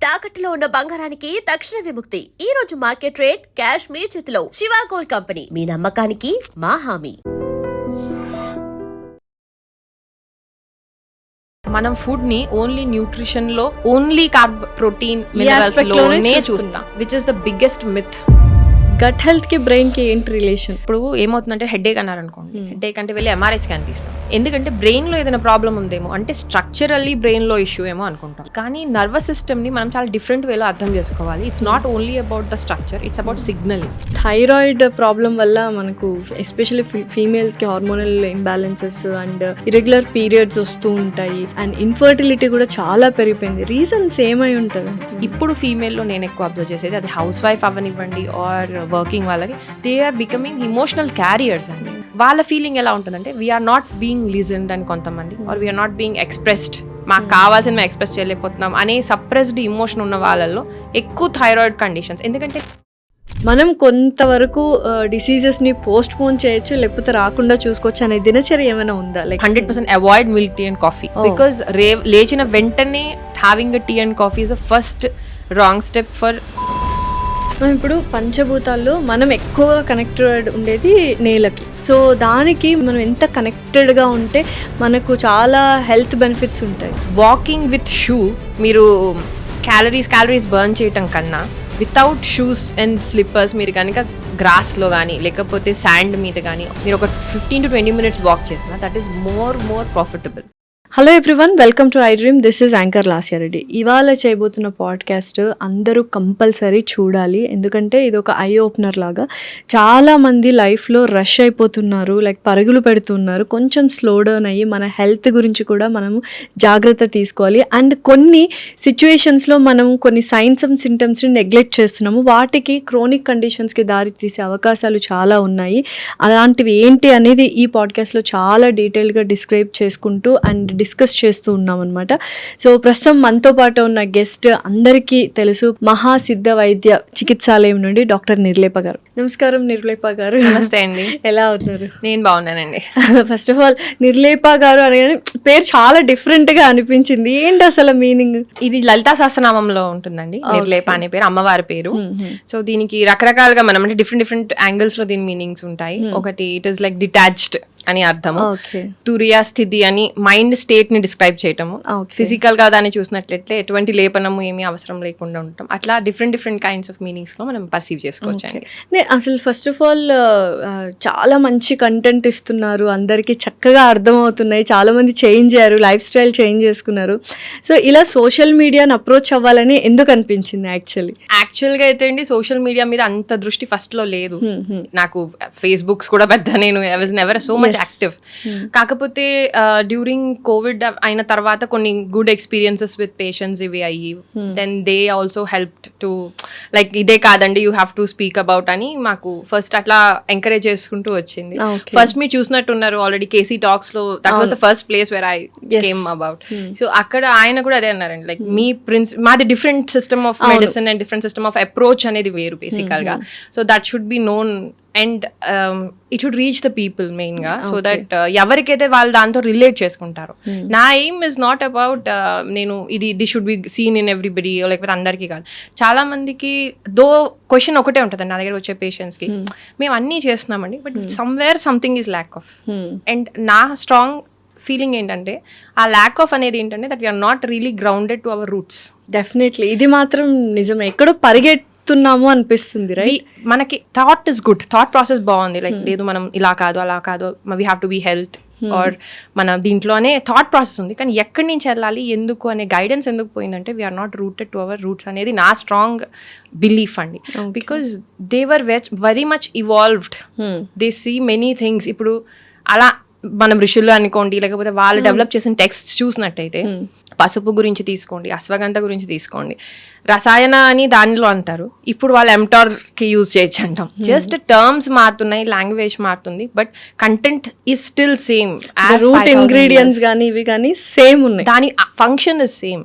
తాకట్టులో ఉన్న బంగారానికి తక్షణ విముక్తి. ఈ రోజు మార్కెట్ రేట్ క్యాష్ మీ చేతిలో. శివ గోల్డ్ కంపెనీ, మీ నమ్మకానికి మా హామీ. మనం ఫుడ్ ని ఓన్లీ న్యూట్రిషన్ లో, ఓన్లీ కార్బ్, ప్రోటీన్, మినరల్స్ లోనే చూస్తాం, which is the biggest myth. Gut health కి బ్రెయిన్ కి ఏంటి రిలేషన్? ఇప్పుడు ఏమవుతుందంటే హెడేక్ అన్నారనుకోండి, హెడేక్ అంటే వెళ్ళి ఎంఆర్ఐ స్కాన్ తీస్తాం, ఎందుకంటే బ్రెయిన్ లో ఏదైనా ప్రాబ్లం ఉందేమో, అంటే స్ట్రక్చరల్లీ బ్రెయిన్ లో ఇష్యూ ఏమో అనుకుంటాం. కానీ నర్వస్ సిస్టమ్ ని మనం చాలా డిఫరెంట్ వేలో అర్థం చేసుకోవాలి. It's not only about the structure, it's about signalling. Thyroid problem వల్ల మనకు ఎస్పెషల్లీ ఫీమేల్స్ కి hormonal imbalances and irregular periods వస్తూ ఉంటాయి, అండ్ ఇన్ఫర్టిలిటీ కూడా చాలా పెరిగిపోయింది. రీజన్స్ ఏమై ఉంటుంది? ఇప్పుడు ఫీమేల్ లో నేను ఎక్కువ అబ్జర్వ్ చేసేది, అది హౌస్ వైఫ్ అవ్వనివ్వండి ఆర్ వర్కింగ్ వాళ్ళకి, they are becoming emotional carriers అండి. వాళ్ళ ఫీలింగ్ ఎలా ఉంటుందంటే, వీఆర్ నాట్ బీయింగ్ లిజన్డ్ అని కొంతమంది, or we are not being expressed, మాకు కావాల్సిన మేము ఎక్స్ప్రెస్ చేయలేకపోతున్నాం అనే సప్రెస్డ్ ఇమోషన్ ఉన్న వాళ్ళల్లో ఎక్కువ థైరాయిడ్ కండిషన్స్. ఎందుకంటే మనం కొంతవరకు డిసీజెస్ ని పోస్ట్ పోన్ చేయొచ్చు, లేకపోతే రాకుండా చూసుకోవచ్చు అనే దినచర్య ఏమైనా ఉందా? Like 100% avoid milk tea and coffee, because లేచిన వెంటనే having tea and coffee is the first wrong step for. ఇప్పుడు పంచభూతాల్లో మనం ఎక్కువగా కనెక్టెడ్ ఉండేది నేలకి. సో దానికి మనం ఎంత కనెక్టెడ్గా ఉంటే మనకు చాలా హెల్త్ బెనిఫిట్స్ ఉంటాయి. వాకింగ్ విత్ షూ, మీరు క్యాలరీస్ బర్న్ చేయటం కన్నా వితౌట్ షూస్ అండ్ స్లిప్పర్స్ మీరు కనుక గ్రాస్లో కానీ లేకపోతే శాండ్ మీద కానీ మీరు ఒక 15 to 20 minutes వాక్ చేసిన, that is more profitable. Hello everyone, welcome to I dream. This is anchor Lasya Reddy. ఇవాళ చేయబోతున్న పాడ్కాస్ట్ అందరూ కంపల్సరీ చూడాలి, ఎందుకంటే ఇది ఒక ఐ ఓపెనర్ లాగా. చాలామంది లైఫ్లో రష్ అయిపోతున్నారు, లైక్ పరుగులు పెడుతున్నారు. కొంచెం స్లో డౌన్ అయ్యి మన హెల్త్ గురించి కూడా మనము జాగ్రత్త తీసుకోవాలి. అండ్ కొన్ని సిచ్యువేషన్స్లో మనం కొన్ని సైన్స్ అండ్ సింటమ్స్ని నెగ్లెక్ట్ చేస్తున్నాము, వాటికి క్రోనిక్ కండిషన్స్కి దారి తీసే అవకాశాలు చాలా ఉన్నాయి. అలాంటివి ఏంటి అనేది ఈ పాడ్కాస్ట్లో చాలా డీటెయిల్గా డిస్క్రైబ్ చేసుకుంటూ అండ్ డిస్కస్ చేస్తూ ఉన్నాం అనమాట. సో ప్రస్తుతం మనతో పాటు ఉన్న గెస్ట్ అందరికీ తెలుసు, మహాసిద్ధ వైద్య చికిత్సాలయం నుండి డాక్టర్ నిర్లేప గారు. నమస్కారం నిర్లేప గారు. నమస్తే అండి. ఎలా ఉన్నారు? నేను బాగున్నానండి. ఫస్ట్ ఆఫ్ ఆల్ నిర్లేప గారు అనగానే పేరు చాలా డిఫరెంట్ గా అనిపించింది. ఏంటి అసలు మీనింగ్? ఇది లలితా సహస్రనామంలో ఉంటుందండి నిర్లేప అనే పేరు, అమ్మవారి పేరు. సో దీనికి రకరకాలుగా మనం అంటే డిఫరెంట్ యాంగిల్స్ లో దీని మీనింగ్స్ ఉంటాయి. ఒకటి ఇట్ ఈస్ లైక్ డిటాచ్డ్ అని అర్థము, తురియా స్థితి అని మైండ్ స్టేట్ ని డిస్క్రైబ్ చేయటము, ఫిజికల్ గా దాన్ని చూసినట్లయితే ఎటువంటి లేపనము ఏమీ అవసరం లేకుండా ఉండటం, అట్లా డిఫరెంట్ కైండ్స్ ఆఫ్ మీనింగ్స్ లో మనం పర్సీవ్ చేసుకోవచ్చు అండి. అసలు ఫస్ట్ ఆఫ్ ఆల్ చాలా మంచి కంటెంట్ ఇస్తున్నారు, అందరికీ చక్కగా అర్థమవుతున్నాయి, చాలా మంది చేంజ్ అయ్యారు, లైఫ్ స్టైల్ చేంజ్ చేసుకున్నారు. సో ఇలా సోషల్ మీడియాని అప్రోచ్ అవ్వాలని ఎందుకు అనిపించింది? యాక్చువల్గా అయితే అండి సోషల్ మీడియా మీద అంత దృష్టి ఫస్ట్ లో లేదు. నాకు ఫేస్బుక్స్ కూడా పెద్ద, నేను I was never so much active. కాకపోతే డ్యూరింగ్ కోవిడ్ అయిన తర్వాత కొన్ని గుడ్ ఎక్స్పీరియన్సెస్ విత్ పేషెంట్స్ ఇవి అయ్యి, then they also helped to like ఇదే కాదండి you have to speak about అని మాకు ఫస్ట్ అట్లా ఎంకరేజ్ చేసుకుంటూ వచ్చింది. ఫస్ట్ మీరు చూసినట్టున్నారు ఆల్రెడీ కేసీ టాక్స్ లో, that was the first place where I came about. So అక్కడ ఆయన కూడా అదే అన్నారండి, లైక్ మీ మాది different system of medicine and different system of approach అనేది వేరు బేసికల్ గా. So that should be known and it should reach the people main గా, సో దట్ ఎవరికైతే వాళ్ళు దాంతో రిలేట్ చేసుకుంటారు. నా ఎయిమ్ ఇస్ నాట్ అబౌట్ నేను ఇది should be seen in everybody, లేకపోతే అందరికీ కాదు. చాలా మందికి దో క్వశ్చన్ ఒకటే ఉంటుందండి నా దగ్గర వచ్చే పేషెంట్స్ కి, మేము అన్నీ చేస్తున్నామండి but somewhere something is lack of. And నా స్ట్రాంగ్ ఫీలింగ్ ఏంటంటే ఆ ల్యాక్ ఆఫ్ అనేది ఏంటంటే that we are not really grounded to our roots. Definitely ఇది మాత్రం నిజమే, ఎక్కడో పరిగెత్తున్నాము అనిపిస్తుంది, రైట్? మనకి thought is good, thought process బాగుంది, లైక్ లేదు మనం ఇలా కాదు అలా కాదు, we have to be health or మన దీంట్లోనే థాట్ ప్రాసెస్ ఉంది. కానీ ఎక్కడి నుంచి వెళ్ళాలి, ఎందుకు అనే గైడెన్స్ ఎందుకు పోయిందంటే we are not rooted to our roots అనేది నా స్ట్రాంగ్ బిలీఫ్ అండి. Because they were very much evolved, they see many things. ఇప్పుడు అలా మనం ఋషులు అనుకోండి, లేకపోతే వాళ్ళు డెవలప్ చేసిన టెక్స్ట్ చూసినట్టయితే పసుపు గురించి తీసుకోండి, అశ్వగంధ గురించి తీసుకోండి, రసాయన అని దానిలో అంటారు, ఇప్పుడు వాళ్ళు ఎంటార్కి యూజ్ చేయొచ్చు అంటాం. జస్ట్ టర్మ్స్ మారుతున్నాయి, లాంగ్వేజ్ మారుతుంది, but content is still same. Root ingredients కానీ ఇవి కానీ సేమ్ ఉన్నాయి, దాని ఫంక్షన్ ఇస్ సేమ్.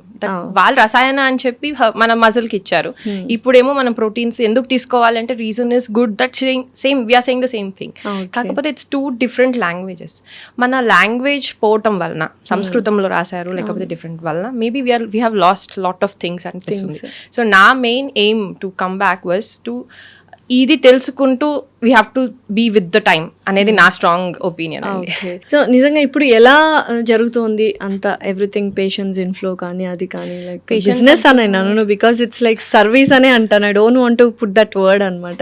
వాళ్ళు రసాయన అని చెప్పి మన మజిల్కి ఇచ్చారు. ఇప్పుడేమో మనం ప్రోటీన్స్ ఎందుకు తీసుకోవాలంటే reason is good that same we are saying the same thing. కాకపోతే ఇట్స్ 2 different లాంగ్వేజెస్. మన లాంగ్వేజ్ పోవటం వలన, సంస్కృతంలో రాశారు లేకపోతే డిఫరెంట్ వలన maybe we have lost lot of things అనిపిస్తుంది. సో నా main aim to come back was to ఇది తెలుసుకుంటూ we have to be with the time అనేది నా స్ట్రాంగ్ ఒపీనియన్ అండి. సో నిజంగా ఇప్పుడు ఎలా జరుగుతోంది అంత ఎవ్రీథింగ్ పేషెంట్స్ ఇన్ఫ్లో కానీ అది కానీ లైక్ బిజినెస్ అని అన్నాను బికాస్ ఇట్స్ లైక్ సర్వీస్ అనే అంటాను. I don't want to put that word అనమాట.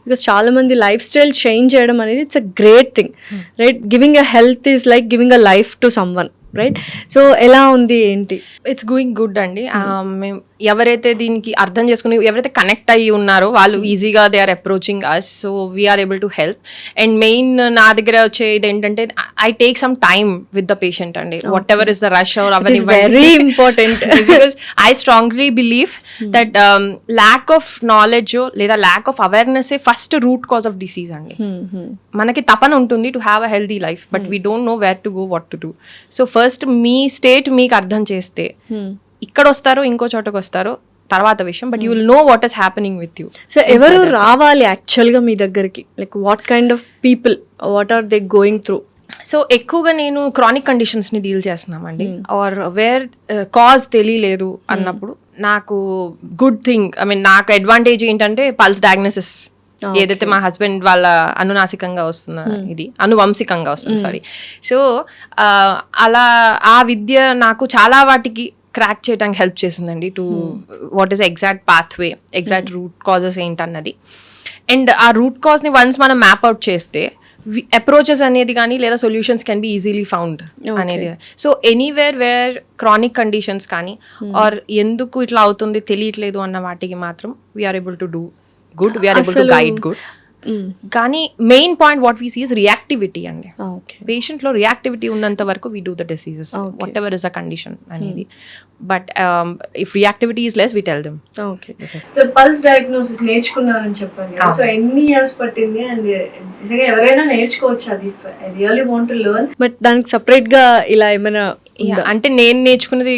బికాస్ చాలా మంది లైఫ్ స్టైల్ చేంజ్ చేయడం అనేది it's a great thing, right? Giving a health is like giving a life to someone, right? So ఎలా ఉంది ఏంటి? ఇట్స్ గోయింగ్ గుడ్ అండి. మేము ఎవరైతే దీనికి అర్థం చేసుకుని ఎవరైతే కనెక్ట్ అయ్యి ఉన్నారో వాళ్ళు ఈజీగా they are approaching us. So we're able to help. And main నా దగ్గర వచ్చేది ఏంటంటే I take some time with the patient అండి. Whatever is the rush hour very important because I strongly believe that lack of knowledge లేదా lack of awareness first root cause of disease అండి. మనకి తపన ఉంటుంది to have a healthy life, but we don't know where to go, what to do. So first me state మీకు అర్థం చేస్తే ఇక్కడ వస్తారో ఇంకో చోటకు వస్తారో తర్వాత విషయం, but you will know what is happening with you. So ఎవరు రావాలి యాక్చువల్గా మీ దగ్గరికి? Like what kind of people, what are they going through? So ఎక్కువగా నేను క్రానిక్ కండిషన్స్ని డీల్ చేస్తున్నామండి, ఆర్ వేర్ కాజ్ తెలియలేదు అన్నప్పుడు నాకు గుడ్ థింగ్, ఐ మీన్ నాకు అడ్వాంటేజ్ ఏంటంటే పల్స్ డయాగ్నోసిస్ ఏదైతే మా హస్బెండ్ వాళ్ళ అనునాసికంగా వస్తున్న ఇది అనువంశికంగా వస్తుంది సారీ. సో అలా ఆ విద్య నాకు చాలా వాటికి క్రాక్ చేయడానికి హెల్ప్ చేసిందండి, to what is exact pathway, exact root causes ఏంటన్నది. అండ్ ఆ రూట్ కాజ్ని వన్స్ మనం మ్యాప్ అవుట్ చేస్తే అప్రోచెస్ అనేది కానీ లేదా solutions can be easily found అనేది. So anywhere where chronic conditions కానీ ఆర్ ఎందుకు ఇట్లా అవుతుంది తెలియట్లేదు అన్న వాటికి మాత్రం we're able to do good, we're able to guide good. కానీ main point what we see is reactivity అండి. పేషెంట్ లో రియాక్టివిటీ ఉన్నంత వరకు we do the diseases whatever is a condition అనేది. But if reactivity is less we tell them. Okay, so pulse diagnosis నేర్చుకున్నారని చెప్పాను కదా, so ఎన్ని years పట్టింది? అండ్ నిజంగా ఎవరైనా నేర్చుకోవచ్చు అది, I really want to learn, but దానికి సపరేట్ గా ఇలా ఏమైనా అంటే నేను నేర్చుకున్నది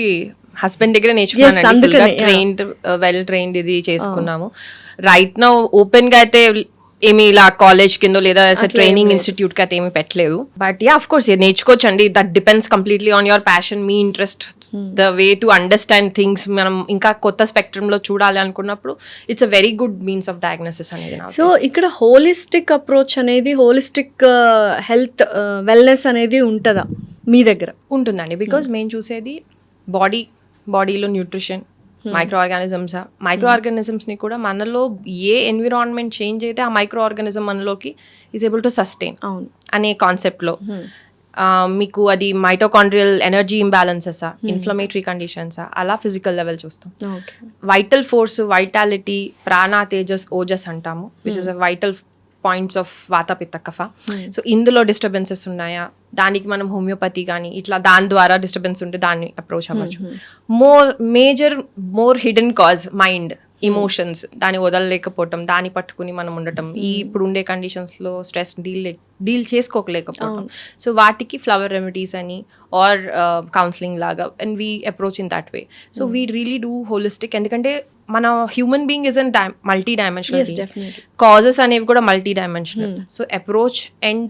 హస్బెండ్ దగ్గర నేర్చుకున్నాను, ట్రైన్డ్ వెల్ ట్రైన్డ్ ఇది చేసుకున్నాము. రైట్ నౌ ఓపెన్ గా అయితే ఏమి ఇలా కాలేజ్ కింద లేదా ట్రైనింగ్ ఇన్స్టిట్యూట్ కి అయితే ఏమి పెట్టలేదు. బట్ యా ఆఫ్ కోర్స్ నేర్చుకోవచ్చు అండి. That depends completely on your passion, me interest, the way to understand things. మనం ఇంకా కొత్త స్పెక్ట్రమ్ లో చూడాలి అనుకున్నప్పుడు it's a very good means of diagnosis అనేది. సో ఇక్కడ హోలిస్టిక్ అప్రోచ్ అనేది, హోలిస్టిక్ హెల్త్ వెల్నెస్ అనేది ఉంటుందా మీ దగ్గర? ఉంటుందండి, బికాజ్ మేము చూసేది బాడీలో న్యూట్రిషన్, మైక్రో ఆర్గానిజమ్స్ని కూడా మనలో ఏ ఎన్విరాన్మెంట్ చేంజ్ అయితే ఆ మైక్రో ఆర్గానిజం మనలోకి ఈజ్ ఏబుల్ టు సస్టైన్ అనే కాన్సెప్ట్లో మీకు అది మైటోకాండ్రియల్ ఎనర్జీ ఇంబ్యాలెన్సెసా, ఇన్ఫ్లమేటరీ కండిషన్సా, అలా ఫిజికల్ లెవెల్ చూస్తాం. వైటల్ ఫోర్స్, వైటాలిటీ, ప్రాణ, తేజస్, ఓజస్ అంటాము, which is a vital points of వాత, పిత్త, కఫ. సో ఇందులో డిస్టర్బెన్సెస్ ఉన్నాయా, దానికి మనం హోమియోపతి కానీ ఇట్లా దాని ద్వారా డిస్టర్బెన్స్ ఉంటే దాన్ని అప్రోచ్ అవ్వచ్చు. More hidden cause mind, emotions, దాన్ని వదలలేకపోవటం, దాన్ని పట్టుకుని మనం ఉండటం, ఈ ఇప్పుడు ఉండే కండిషన్స్లో స్ట్రెస్ డీల్ చేసుకోలేకపోవటం. సో వాటికి ఫ్లవర్ రెమెడీస్ అని ఆర్ కౌన్సిలింగ్ లాగా, and we approach in that way. So we really do holistic, ఎందుకంటే మన human being is an multi dimensional, causes అనేవి కూడా multi dimensional. So approach and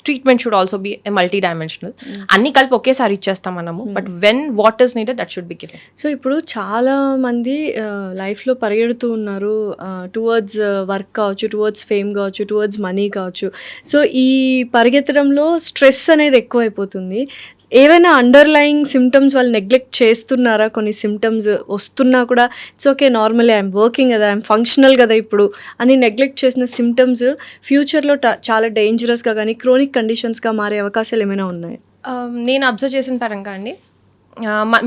treatment should also be multi dimensional. అన్ని కలిపి ఒకేసారి ఇచ్చేస్తాం మనము, but when what is needed that should be given. So ఇప్పుడు చాలా మంది లైఫ్లో పరిగెడుతూ ఉన్నారు టువర్డ్స్ వర్క్ కావచ్చు, టువర్డ్స్ ఫేమ్ కావచ్చు, టువర్డ్స్ మనీ కావచ్చు. సో ఈ పరిగెత్తడంలో స్ట్రెస్ అనేది ఎక్కువైపోతుంది. ఏవైనా అండర్లయింగ్ సిమ్టమ్స్ వాళ్ళు నెగ్లెక్ట్ చేస్తున్నారా? కొన్ని సిమ్టమ్స్ వస్తున్నా కూడా it's okay, normally I'm working కదా, ఐఎమ్ ఫంక్షనల్ కదా ఇప్పుడు అని నెగ్లెక్ట్ చేసిన సిమ్టమ్స్ ఫ్యూచర్లో చాలా డేంజరస్గా కానీ క్రోనిక్ కండిషన్స్గా మారే అవకాశాలు ఏమైనా ఉన్నాయి? నేను అబ్జర్వ్ చేసిన పరంగా అండి,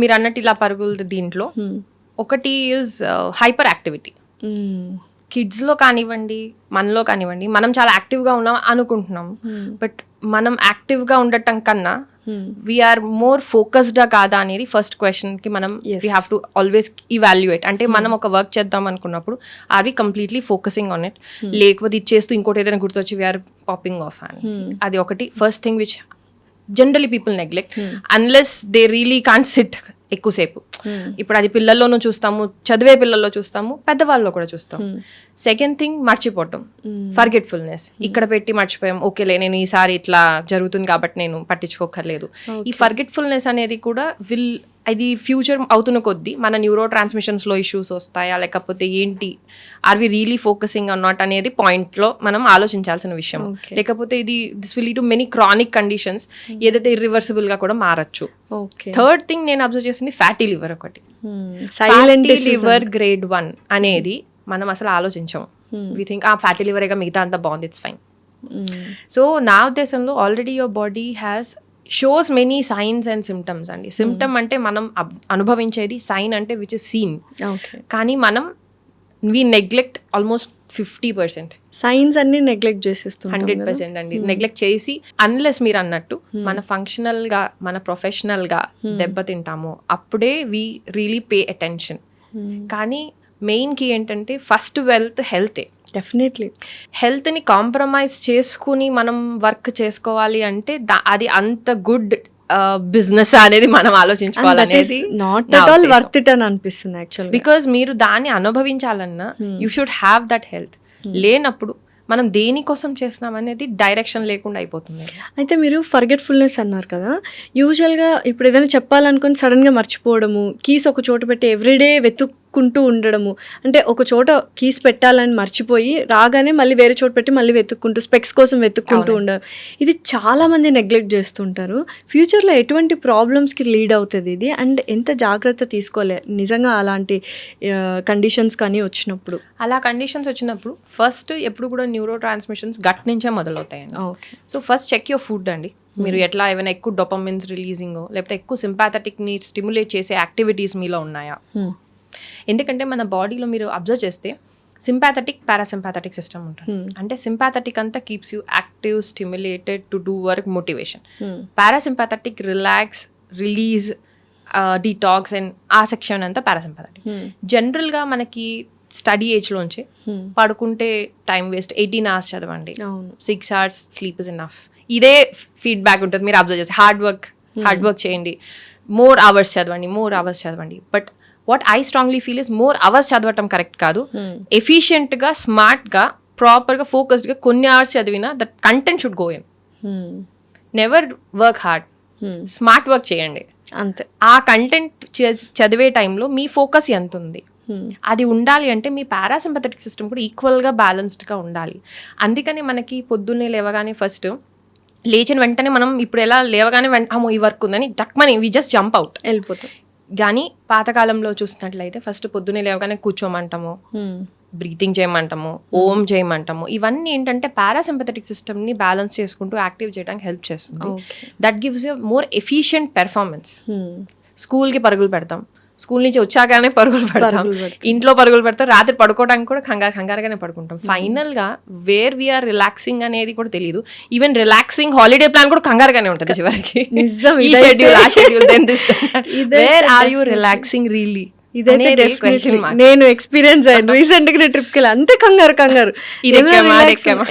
మీరు అన్నట్టు ఇలా పరుగులు దీంట్లో ఒకటి ఈజ్ హైపర్ యాక్టివిటీ. కిడ్స్లో కానివ్వండి, మనలో కానివ్వండి, మనం చాలా యాక్టివ్గా ఉన్నాం అనుకుంటున్నాం, బట్ మనం యాక్టివ్గా ఉండటం కన్నా వీఆర్ మోర్ ఫోకస్డా కాదా అనేది ఫస్ట్ క్వశ్చన్కి మనం we have to always evaluate. అంటే మనం ఒక వర్క్ చేద్దాం అనుకున్నప్పుడు are we completely focusing on it, లేకపోతే ఇది చేస్తూ ఇంకోటి ఏదైనా గుర్తొచ్చి వీఆర్ పాపింగ్ ఆఫ్ అని. అది ఒకటి first thing which generally people neglect unless they really can't sit ఎక్కువసేపు. ఇప్పుడు అది పిల్లల్లోనూ చూస్తాము, చదివే పిల్లల్లో చూస్తాము, పెద్దవాళ్ళలో కూడా చూస్తాం. సెకండ్ థింగ్ మర్చిపోవటం, ఫర్గెట్ఫుల్నెస్. ఇక్కడ పెట్టి మర్చిపోయాం, ఓకేలే నేను ఈసారి ఇట్లా జరుగుతుంది కాబట్టి నేను పట్టించుకోకర్లేదు. ఈ ఫర్గెట్ఫుల్నెస్ అనేది కూడా అది ఫ్యూచర్ అవుతున్న కొద్దీ మన న్యూరో ట్రాన్స్మిషన్స్లో ఇష్యూస్ వస్తాయా, లేకపోతే ఏంటి, are we really focusing on not అనేది పాయింట్లో మనం ఆలోచించాల్సిన విషయం. లేకపోతే ఇది this will lead to many chronic conditions, ఏదైతే ఇర్రివర్సిబుల్గా కూడా మారచ్చు. థర్డ్ థింగ్ నేను అబ్జర్వ్ చేసింది ఫ్యాటీ లివర్ ఒకటి. ఫ్యాటీ లివర్ గ్రేడ్ 1 అనేది మనం అసలు ఆలోచించాము. వి థింక్ ఫ్యాటీ లివరేగా మిగతా అంతా బాగుంది, ఇట్స్ ఫైన్. సో నా ఉద్దేశంలో already your body has shows many science and symptoms అండి. సిమ్టమ్ అంటే మనం అనుభవించేది, సైన్ అంటే విచ్ ఇస్ సీన్. కానీ మనం వీ నెగ్లెక్ట్ ఆల్మోస్ట్ 50%. సైన్స్ అన్ని నెగ్లెక్ట్ చేసేస్తాం. 100% అండి నెగ్లెక్ట్ చేసి, అన్లెస్ మీరు అన్నట్టు మన ఫంక్షనల్ గా మన ప్రొఫెషనల్ గా దెబ్బతింటాము, అప్పుడే వీ రియలీ పే అటెన్షన్. కానీ మెయిన్ కీ ఏంటంటే ఫస్ట్ వెల్త్ హెల్తే. డెఫినెట్లీ హెల్త్ని కాంప్రమైజ్ చేసుకుని మనం వర్క్ చేసుకోవాలి అంటే అది అంత గుడ్ బిజినెస్ అనేది మనం ఆలోచించుకోవాలనేది not at all worth it అని అనిపిస్తుంది యాక్చువల్లీ. బికాజ్ మీరు దాన్ని అనుభవించాలన్నా you should have that health. లేనప్పుడు మనం దేనికోసం చేస్తున్నాం అనేది డైరెక్షన్ లేకుండా అయిపోతుంది. అయితే మీరు ఫర్గెట్ఫుల్నెస్ అన్నారు కదా, యూజువల్గా ఇప్పుడు ఏదైనా చెప్పాలనుకుని సడన్గా మర్చిపోవడము, కీస్ ఒక చోట పెట్టి ఎవ్రీడే వెతుక్కుంటూ ఉండడము, అంటే ఒక చోట కీస్ పెట్టాలని మర్చిపోయి రాగానే మళ్ళీ వేరే చోట పెట్టి మళ్ళీ వెతుక్కుంటూ స్పెక్స్ కోసం వెతుక్కుంటూ ఉండడం, ఇది చాలామంది నెగ్లెక్ట్ చేస్తుంటారు. ఫ్యూచర్లో ఎటువంటి ప్రాబ్లమ్స్కి లీడ్ అవుతుంది ఇది, అండ్ ఎంత జాగ్రత్త తీసుకోవాలి నిజంగా అలాంటి కండిషన్స్ కానీ వచ్చినప్పుడు? అలా కండిషన్స్ వచ్చినప్పుడు ఫస్ట్ ఎప్పుడు కూడా న్యూరో ట్రాన్స్మిషన్స్ గట్ నుంచే మొదలవుతాయండి. So first check your food అండి. మీరు ఎట్లా ఏమైనా ఎక్కువ డోపమిన్స్ రిలీజింగ్ లేకపోతే ఎక్కువ సింపాథటిక్ని స్టిమ్యులేట్ చేసే యాక్టివిటీస్ మీలో ఉన్నాయా? ఎందుకంటే మన బాడీలో మీరు అబ్జర్వ్ చేస్తే సింపాథటిక్, పారాసింపాథటిక్ సిస్టమ్ ఉంటుంది. అంటే సింపాథటిక్ అంతా keeps you active, stimulated to do work, motivation. Parasympathetic relax, release, detox and ఆ సెక్షన్ అంతా పారాసింపాథటిక్. జనరల్గా మనకి స్టడీ ఏజ్లోంచి పడుకుంటే టైం వేస్ట్, 18 hours చదవండి, 6 hours స్లీప్ ఇస్ ఎనఫ్, ఇదే ఫీడ్బ్యాక్ ఉంటుంది. మీరు అబ్జర్వ్ చేస్తే హార్డ్ వర్క్ చేయండి, more hours చదవండి. But what I strongly feel is more hours చదవటం కరెక్ట్ కాదు. ఎఫిషియెంట్గా, స్మార్ట్గా, ప్రాపర్గా, ఫోకస్డ్గా కొన్ని అవర్స్ చదివినా that content should go in. Never work hard, smart work చేయండి అంతే. ఆ కంటెంట్ చదివే టైంలో మీ ఫోకస్ ఎంత ఉంది అది ఉండాలి. అంటే మీ పారాసింపథెటిక్ సిస్టమ్ కూడా ఈక్వల్గా బ్యాలెన్స్డ్గా ఉండాలి. అందుకని మనకి పొద్దున్నే లేవగానే ఫస్ట్ లేచిన వెంటనే మనం ఇప్పుడు ఎలా లేవగానే అమ్మో ఈ వర్క్ ఉందని దక్మని వి జస్ట్ జంప్ అవుట్ వెళ్ళిపోతాం. కానీ పాతకాలంలో చూసినట్లయితే ఫస్ట్ పొద్దున్నే లేవగానే కూర్చోమంటాము, బ్రీతింగ్ చేయమంటాము, ఓం చేయమంటాము. ఇవన్నీ ఏంటంటే పారాసింపథెటిక్ సిస్టమ్ని బ్యాలెన్స్ చేసుకుంటూ యాక్టివ్ చేయడానికి హెల్ప్ చేస్తుంది. That gives a more efficient performance. స్కూల్కి పరుగులు పెడతాం, స్కూల్ నుంచి వచ్చాకనే పరుగులు పెడతాం, ఇంట్లో పరుగులు పెడతాం, రాత్రి పడుకోవడానికి కూడా కంగారుగానే పడుకుంటాం. ఫైనల్ గా వేర్ వీఆర్ రిలాక్సింగ్ అనేది కూడా తెలియదు. ఈవెన్ రిలాక్సింగ్ హాలిడే ప్లాన్ కూడా కంగారుగానే ఉంటుంది చివరికి. ఈ షెడ్యూల్, ఆ schedule, where are you relaxing really? నేను ఎక్స్పీరియన్స్ అయ్యాను రీసెంట్ గా ట్రిప్ కి వెళ్ళి, అంతే కంగారు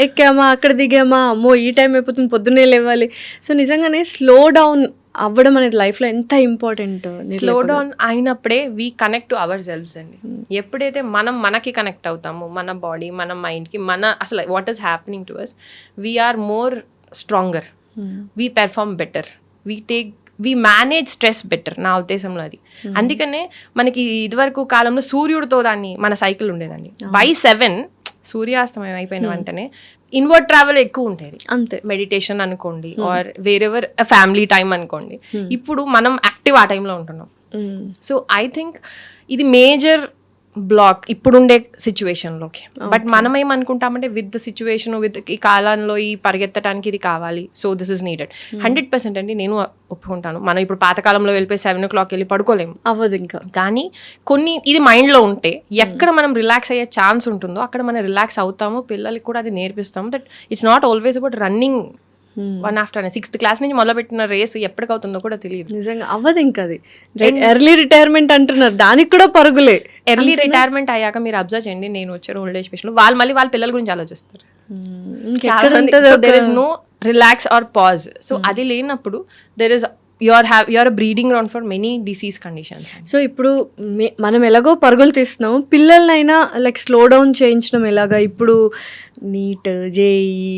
ఎక్కామా, అక్కడ దిగామా, అమ్మో ఈ టైం అయిపోతుంది, పొద్దున్నే లేవాలి. సో నిజంగానే స్లో డౌన్ అవ్వడం అనేది లైఫ్ లో ఎంత ఇంపార్టెంట్. స్లో డౌన్ అయినప్పుడే we connect to ourselves అండి. ఎప్పుడైతే మనకి కనెక్ట్ అవుతామో, మన బాడీ, మన మైండ్ కి, మన అసలు what is happening to us, we are more stronger, we perform better, we manage stress better, నా ఉద్దేశంలో అది. అందుకనే మనకి ఇదివరకు కాలంలో సూర్యుడితో మన సైకిల్ ఉండేదండి. బై 7 సూర్యాస్తమయం అయిపోయిన వెంటనే ఇన్వర్డ్ ట్రావెల్ ఎక్కువ ఉండేది. అంతే, మెడిటేషన్ అనుకోండి, ఆర్ వేరెవర్ ఫ్యామిలీ టైం అనుకోండి. ఇప్పుడు మనం యాక్టివ్ ఆ టైంలో ఉంటున్నాం. సో ఐ థింక్ ఇది మేజర్ బ్లాక్ ఇప్పుడుండే సిచ్యువేషన్లోకి. బట్ మనం ఏమనుకుంటామంటే విత్ ద సిచ్యువేషన్, విత్ ఈ కాలంలో ఈ పరిగెత్తడానికి ఇది కావాలి, సో దిస్ ఇస్ నీడెడ్. 100% అండి నేను ఒప్పుకుంటాను. మనం ఇప్పుడు పాతకాలంలో వెళ్ళిపోయి 7 o'clock వెళ్ళి పడుకోలేము, అవ్వదు ఇంకా. కానీ కొన్ని ఇది మైండ్లో ఉంటే ఎక్కడ మనం రిలాక్స్ అయ్యే ఛాన్స్ ఉంటుందో అక్కడ మనం రిలాక్స్ అవుతాము. పిల్లలకి కూడా అది నేర్పిస్తాము. That it's not always about running 1 after 6th class నుంచి మొదలుపెట్టిన రేస్ ఎప్పటికవుతుందో కూడా తెలియదు. నిజంగా అవ్వదు ఇంకా అది. ఎర్లీ రిటైర్మెంట్ అంటున్నారు, దానికి కూడా పరుగులే. ఎర్లీ రిటైర్మెంట్ అయ్యాక మీరు అబ్జర్వ్ చేయండి, నేను వచ్చారు ఓల్డ్ ఏజ్ పేషెంట్, వాళ్ళు మళ్ళీ వాళ్ళ పిల్లల గురించి ఆలోచిస్తారు. There is no relax or pause. So అది లేనప్పుడు there is you're a breeding ground for many disease conditions. So ఇప్పుడు మనం ఎలాగో పరుగులు తీస్తున్నాం, పిల్లలనైనా లైక్ స్లో డౌన్ చేయించడం ఎలాగా? ఇప్పుడు నీట్, జేఈ,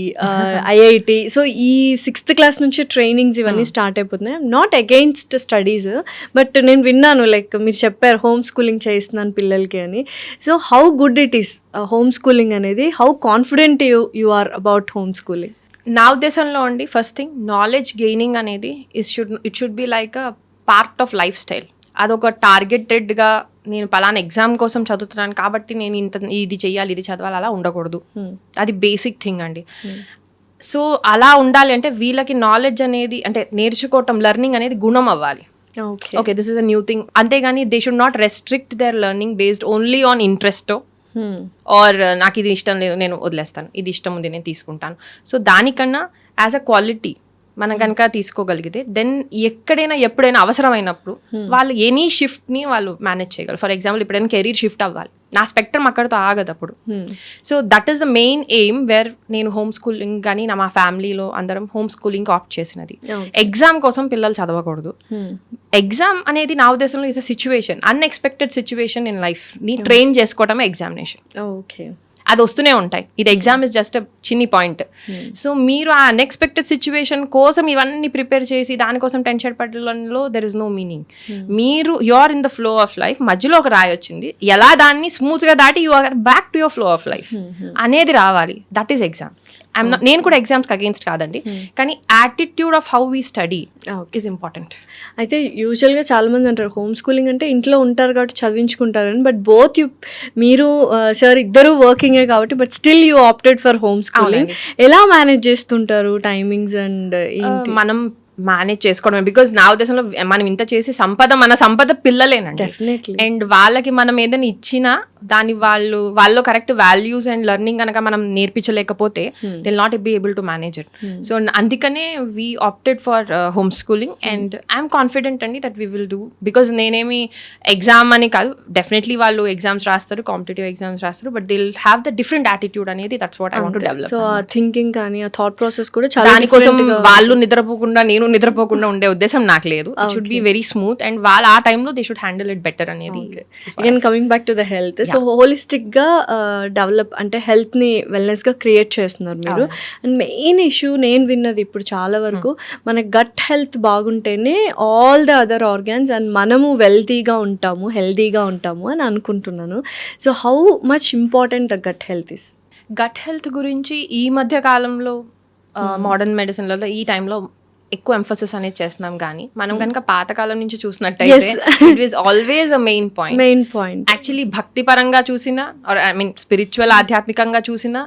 ఐఐటి, సో ఈ 6th క్లాస్ నుంచి ట్రైనింగ్స్ ఇవన్నీ స్టార్ట్ అయిపోతున్నాయి. నాట్ అగెయిన్స్ట్ స్టడీస్, బట్ నేను విన్నాను లైక్ మీరు చెప్పారు హోమ్ స్కూలింగ్ చేయిస్తున్నాను పిల్లలకి అని. So how good it is home schooling అనేది? How confident you are about home schooling? నా ఉద్దేశంలో అండి, ఫస్ట్ థింగ్ నాలెడ్జ్ గెయినింగ్ అనేది it should be like a part of lifestyle. అదొక టార్గెటెడ్గా నేను పలానా ఎగ్జామ్ కోసం చదువుతున్నాను కాబట్టి నేను ఇది చెయ్యాలి, ఇది చదవాలి, అలా ఉండకూడదు. అది బేసిక్ థింగ్ అండి. సో అలా ఉండాలి అంటే వీళ్ళకి నాలెడ్జ్ అనేది, అంటే నేర్చుకోవటం, లెర్నింగ్ అనేది గుణం అవ్వాలి. Okay, this is a new thing. అంతేగాని they should not restrict their learning based only on ఇంట్రెస్టో ఆర్ నాకు ఇది ఇష్టం లేదు నేను వదిలేస్తాను, ఇది ఇష్టం ఉంది నేను తీసుకుంటాను. సో దానికన్నా యాజ్ అ క్వాలిటీ మనం కనుక తీసుకోగలిగితే దెన్ ఎక్కడైనా ఎప్పుడైనా అవసరమైనప్పుడు వాళ్ళు ఎనీ షిఫ్ట్ని వాళ్ళు మేనేజ్ చేయగలరు. ఫర్ ఎగ్జాంపుల్ ఎప్పుడైనా కెరీర్ షిఫ్ట్ అవ్వాలి, నా స్పెక్ట్రమ్ అక్కడితో ఆగదు అప్పుడు. So that is the main aim where నేను హోమ్ స్కూలింగ్ కానీ మా ఫ్యామిలీలో అందరం హోమ్ స్కూలింగ్ ఆప్ట్ చేసినది. ఎగ్జామ్ కోసం పిల్లలు చదవకూడదు. ఎగ్జామ్ అనేది నా ఉద్దేశంలో is a situation, unexpected situation in life ని ట్రైన్ చేసుకోవడమే ఎగ్జామినేషన్. ఓకే, అది వస్తూనే ఉంటాయి. ఇది ఎగ్జామ్ ఇస్ జస్ట్ అ చిన్ని పాయింట్. సో మీరు ఆ అన్ఎక్స్పెక్టెడ్ సిచ్యువేషన్ కోసం ఇవన్నీ ప్రిపేర్ చేసి దానికోసం టెన్షన్ పడడంలో దెర్ ఇస్ నో మీనింగ్. మీరు you are in the flow of life, మధ్యలో ఒక రాయి వచ్చింది, ఎలా దాన్ని స్మూత్ గా దాటి you are back to your flow of life అనేది రావాలి. That is exam. నేను కూడా ఎగ్జామ్స్కి అగేన్స్ట్ కాదండి, కానీ attitude of how we study is important. అయితే యూజువల్గా చాలా మంది అంటారు హోమ్ స్కూలింగ్ అంటే ఇంట్లో ఉంటారు కాబట్టి చదివించుకుంటారని, బట్ బోత్ మీరు సార్ ఇద్దరు వర్కింగే కాబట్టి, but still you opted for home schooling. ఎలా మేనేజ్ చేస్తుంటారు టైమింగ్స్ అండ్? మనం మేనేజ్ చేసుకోవడం, బికాజ్ నా ఉద్దేశంలో మనం ఇంత చేసి మన సంపద పిల్లలేనండి. అండ్ వాళ్ళకి మనం ఏదైనా ఇచ్చినా దాని వాళ్ళు కరెక్ట్ వాల్యూస్ అండ్ లెర్నింగ్ కనుక మనం నేర్పించలేకపోతే they will not be able to manage it. So అందుకనే we opted for home schooling and I'm confident అండి that we will do. Because నేనేమి ఎగ్జామ్ అని కాదు, డెఫినెట్లీ వాళ్ళు ఎగ్జామ్స్ రాస్తారు, కాంపిటేటివ్ ఎగ్జామ్స్ రాస్తారు, but they will have the different attitude అనేది. That's what I want to develop. So ఆ thinking కానీ ఆ థాట్ ప్రాసెస్ కూడా చాలా, దానికోసం వాళ్ళు నిద్రపోకుండా నేను నిద్రపోకుండా ఉండే ఉద్దేశం నాకు లేదు. It should be very smooth and వాళ్ళు ఆ టైంలో they should handle it better అనేది. Again coming back to the health, so holistic గా డెవలప్ అంటే హెల్త్ ని వెల్నెస్ గా క్రియేట్ చేస్తున్నారు మీరు. అండ్ మెయిన్ ఇష్యూ నేను విన్నది ఇప్పుడు చాలా వరకు మన గట్ హెల్త్ బాగుంటేనే all the other organs and మనము వెల్తీగా ఉంటాము, హెల్తీగా ఉంటాము అని అనుకుంటున్నాను. So how much important the gut health is? Gut health గురించి ఈ మధ్య కాలంలో మోడర్న్ మెడిసిన్లలో ఈ టైంలో ఎక్కువ ఎంఫసిస్ అనేది చేస్తున్నాం, కానీ మనం కనుక పాతకాలం నుంచి చూసినట్టయితే it is always a main point. Actually భక్తి పరంగా చూసినా ఆర్ ఐ మీన్ స్పిరిచువల్ ఆధ్యాత్మికంగా చూసినా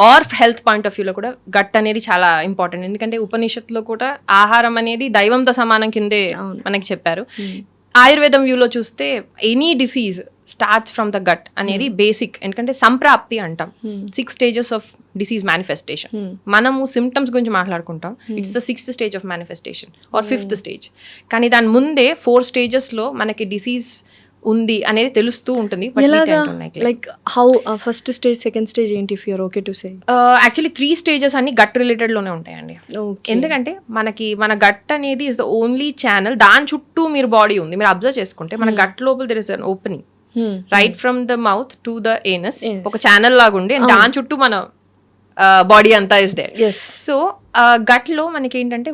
ఆర్ హెల్త్ పాయింట్ ఆఫ్ వ్యూలో కూడా గట్ అనేది చాలా ఇంపార్టెంట్. ఎందుకంటే ఉపనిషత్తులో కూడా ఆహారం అనేది దైవంతో సమానం కిందే మనకి చెప్పారు. ఆయుర్వేదం వ్యూలో చూస్తే any disease starts from the gut అనేది బేసిక్. ఎందుకంటే సంప్రాప్తి అంటాం, 6 stages ఆఫ్ డిసీజ్ మేనిఫెస్టేషన్. మనము సిమ్టమ్స్ గురించి మాట్లాడుకుంటాం, it's the 6th stage of manifestation or 5th stage. కానీ దాని ముందే 4 stages లో మనకి డిసీజ్ ఉంది అనేది తెలుస్తూ ఉంటుంది. Like how first stage, second stage ఏంటి if you are okay to say? Actually 3 stages అన్ని గట్ రిలేటెడ్ లోనే ఉంటాయండి. ఎందుకంటే మన గట్ అనేది ఇస్ ద ఓన్లీ ఛానల్, దాని చుట్టూ మీరు బాడీ ఉంది. మీరు అబ్జర్వ్ చేసుకుంటే మన గట్ లోపల there is an opening right from the mouth to the anus, ఒక ఛానల్ లాగా ఉండి దాని చుట్టూ మన బాడీ అంతా ఇస్ దేర్. సో గట్ లో మనకి ఏంటంటే